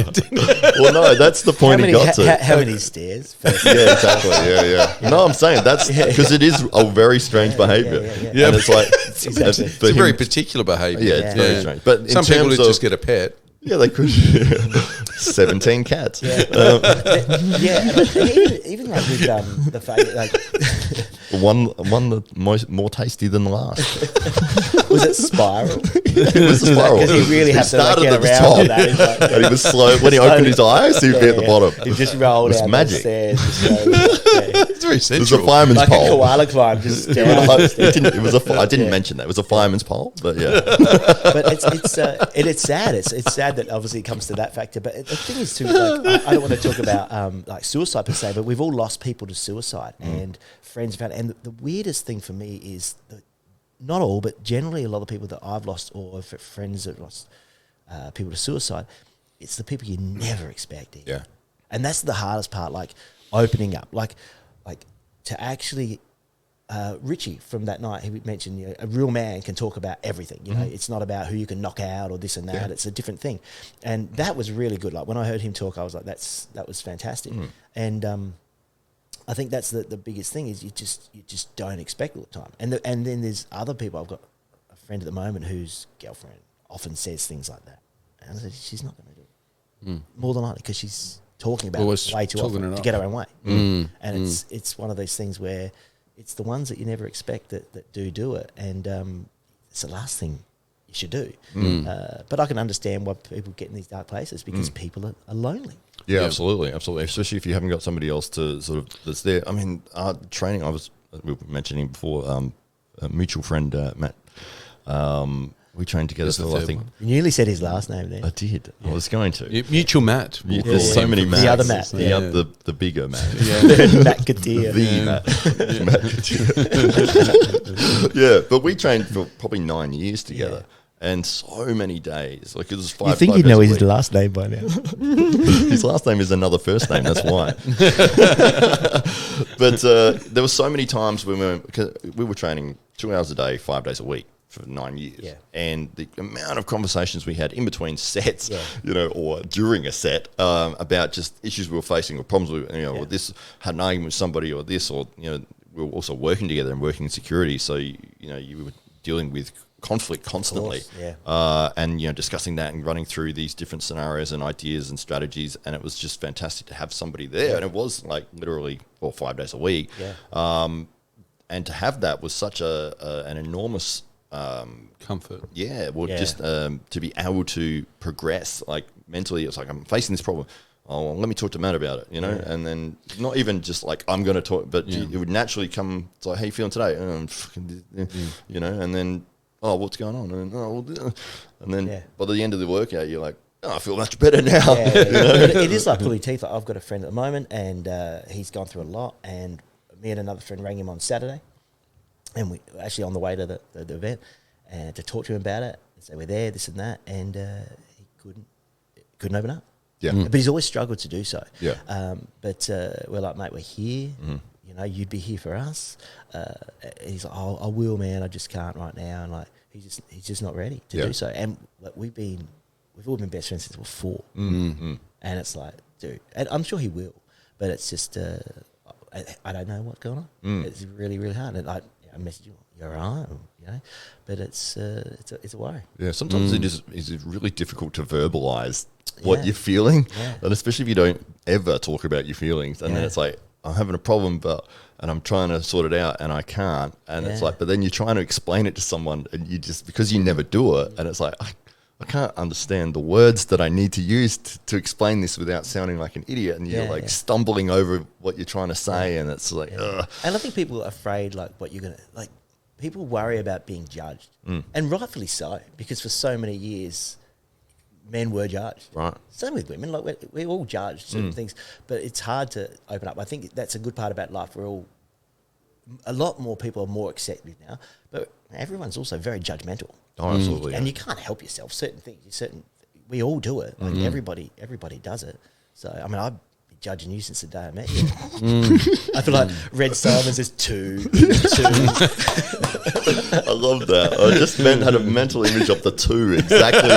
well, no, that's the point he got to. How many stairs? Yeah, exactly. Yeah. No, I'm saying that's because it is a very strange behavior. Yeah. And it's like, Exactly. it's a very particular behaviour. Yeah, it's very strange. But in Some people terms would of, just get a pet. yeah, they could. 17 cats. Yeah, but even like with the fact that, like, One that's more tasty than the last. was it spiral? It was a spiral. Because he really He had to like, started get at the around top. to that. He's like, And he was slow. When he opened his eyes, he'd be at the bottom. He just rolled It's out magic. the stairs. Just It's very It was a sensual. fireman's like a pole. koala climb, just down. I didn't mention that. It was a fireman's pole, but yeah. But it's sad. It's sad that obviously it comes to that factor. But the thing is too, like, I don't want to talk about like suicide per se, but we've all lost people to suicide and friends have had. And the weirdest thing for me is that not all, but generally a lot of people that I've lost or friends that have lost people to suicide, it's the people you never expect. Either. Yeah. And that's the hardest part, like opening up, like to actually. Richie from that night, he mentioned a real man can talk about everything. It's not about who you can knock out or this and that. Yeah. It's a different thing, and that was really good. Like when I heard him talk, I was like, that was fantastic. And I think that's the biggest thing is you just don't expect all the time. And then there's other people. I've got a friend at the moment whose girlfriend often says things like that, and I said she's not going to do it more than likely because she's talking about Always it way too talking often it to up. get her own way. And it's one of those things where it's the ones that you never expect that do it, and it's the last thing you should do. But I can understand why people get in these dark places because people are lonely. Yeah, absolutely. Especially if you haven't got somebody else to sort of that's there. I mean, training. We were mentioning before. A mutual friend, Matt. We trained together. That's the So I third think one. You nearly said his last name there. I did. I was going to. Mutual Matt. There's so many Matts. The other Matt. The bigger Matt. Matt Katia. Yeah, but we trained for probably 9 years together. And so many days. Like it was 5 You think 5 you'd days know a his week. last name by now? His last name is another first name. That's why. But there were so many times when we were training 2 hours a day, 5 days a week for 9 years. Yeah. And the amount of conversations we had in between sets, or during a set about just issues we were facing or problems or this had an argument with somebody or this or we were also working together and working in security. So you were dealing with conflict constantly, and discussing that and running through these different scenarios and ideas and strategies, and it was just fantastic to have somebody there, and it was like literally 5 days a week, and to have that was such an enormous Comfort. just to be able to progress like mentally. It's like I'm facing this problem. oh, well, let me talk to Matt about it, and then not even just like I'm going to talk, but it would naturally come. It's like, how you feeling today? And then, oh, what's going on? And then by the end of the workout, you're like, oh, I feel much better now. But it is like pulling teeth. Like I've got a friend at the moment, and he's gone through a lot. And me and another friend rang him on Saturday, and we were actually on the way to the event, and to talk to him about it. And say we're there, this and that, and he couldn't open up. Yeah, but he's always struggled to do so. Yeah, but we're like, mate, we're here. You'd be here for us. He's like, oh, I will, man. I just can't right now. And like, he's just not ready to do so. And like, we've all been best friends since we were 4. Mm-hmm. And it's like, dude, and I'm sure he will, but it's just, I don't know what's going on. It's really, really hard. And I message you, you're all right, but it's a worry. Yeah, sometimes it is really difficult to verbalise what you're feeling, and especially if you don't ever talk about your feelings, and then it's like, I'm having a problem, and I'm trying to sort it out, and I can't, and it's like, but then you're trying to explain it to someone, and you just, because you never do it, and it's like, I can't understand the words that I need to use to explain this without sounding like an idiot, and you're stumbling over what you're trying to say, and it's like, ugh. And I think people are afraid, like, what you're going to, like, people worry about being judged, and rightfully so, because for so many years, men were judged. Right. Same with women, like, we're all judged certain things, but it's hard to open up. I think that's a good part about life. A lot more people are more accepting now, but everyone's also very judgmental. Oh, absolutely. And you can't help yourself. Certain things, we all do it. Like everybody does it. So I mean, I've been judging you since the day I met you. I feel like Red Simons is 2. I love that. I just had a mental image of the 2 exactly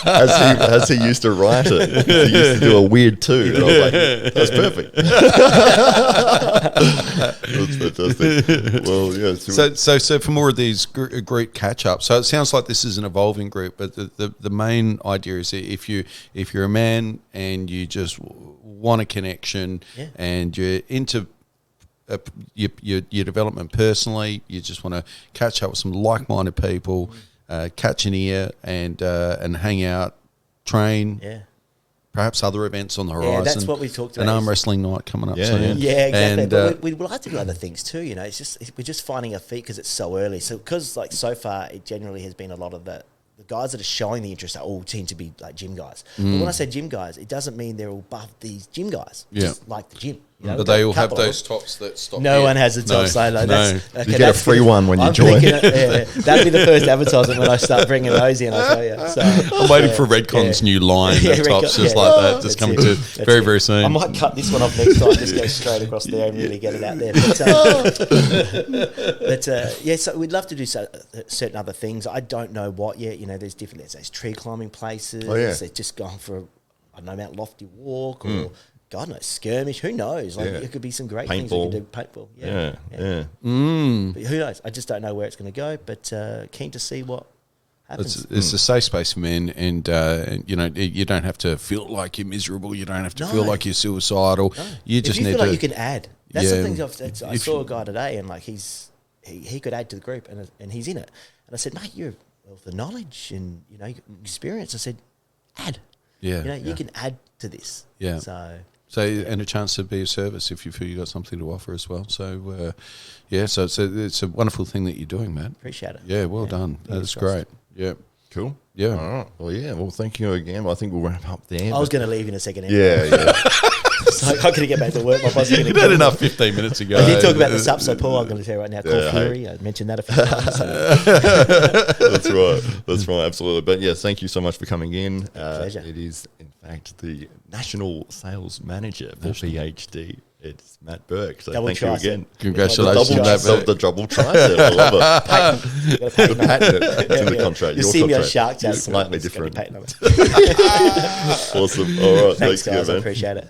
as he used to write it. He used to do a weird 2, and I was like, that's perfect. That's fantastic. Well, yeah. So for more of these group catch ups, so it sounds like this is an evolving group, but the main idea is if you're a man and you just want a connection and you're into your development personally, you just want to catch up with some like-minded people, catch an ear and hang out, train. Yeah. Perhaps other events on the horizon. Yeah, that's what we talked about. An arm wrestling night coming up soon. Yeah, exactly. And, but we'd like to do other things too. It's just we're just finding our feet because it's so early. So because like so far, it generally has been a lot of the guys that are showing the interest are all tend to be like gym guys. But when I say gym guys, it doesn't mean they're all buff these gym guys. Just like the gym. But they all have those tops that stop. No one has the tops. You get a free one when you join. That'll be the first advertisement when I start bringing those in. I tell you. So, I'm waiting for Redcon's new line of tops, just like that, just coming to very, very soon. I might cut this one off next time. Just go straight across there and really get it out there. But so we'd love to do certain other things. I don't know what yet. There's different. There's tree climbing places. They're just going for Mount Lofty walk or. God knows, skirmish. Who knows? Like it could be some great things we can do. Paintball. Yeah. But who knows? I just don't know where it's going to go. But keen to see what happens. It's a safe space for men, and you don't have to feel like you're miserable. You don't have to feel like you're suicidal. No. You just need feel to. Like you can add. That's the thing. I saw a guy today, and like he could add to the group, and he's in it. And I said, mate, you're a wealth of knowledge and experience. I said, add. You can add to this. Yeah. So and a chance to be of service if you feel you got something to offer as well. So so it's a wonderful thing that you're doing, Matt. Appreciate it. Yeah, well done. That's great. Yeah. Cool. Yeah. All right. Well, thank you again. Well, I think we'll wrap up there. I was going to leave in a second. Yeah. So I'm going to get back to work. My boss is going to had enough 15 minutes ago. I did talk about the SUP, so Paul, I'm going to tell you right now, Call Fury. I mentioned that a few times. That's right. Absolutely. But yeah, thank you so much for coming in. Pleasure. It is, in fact, the National Sales Manager for PhD. It's Matt Burke. So thank you again. Congratulations. The double tricep. I love it. The patent. It's in the contract. You'll see me on Shark Tank. Slightly different. Awesome. All right. Thanks, guys. man. I appreciate it.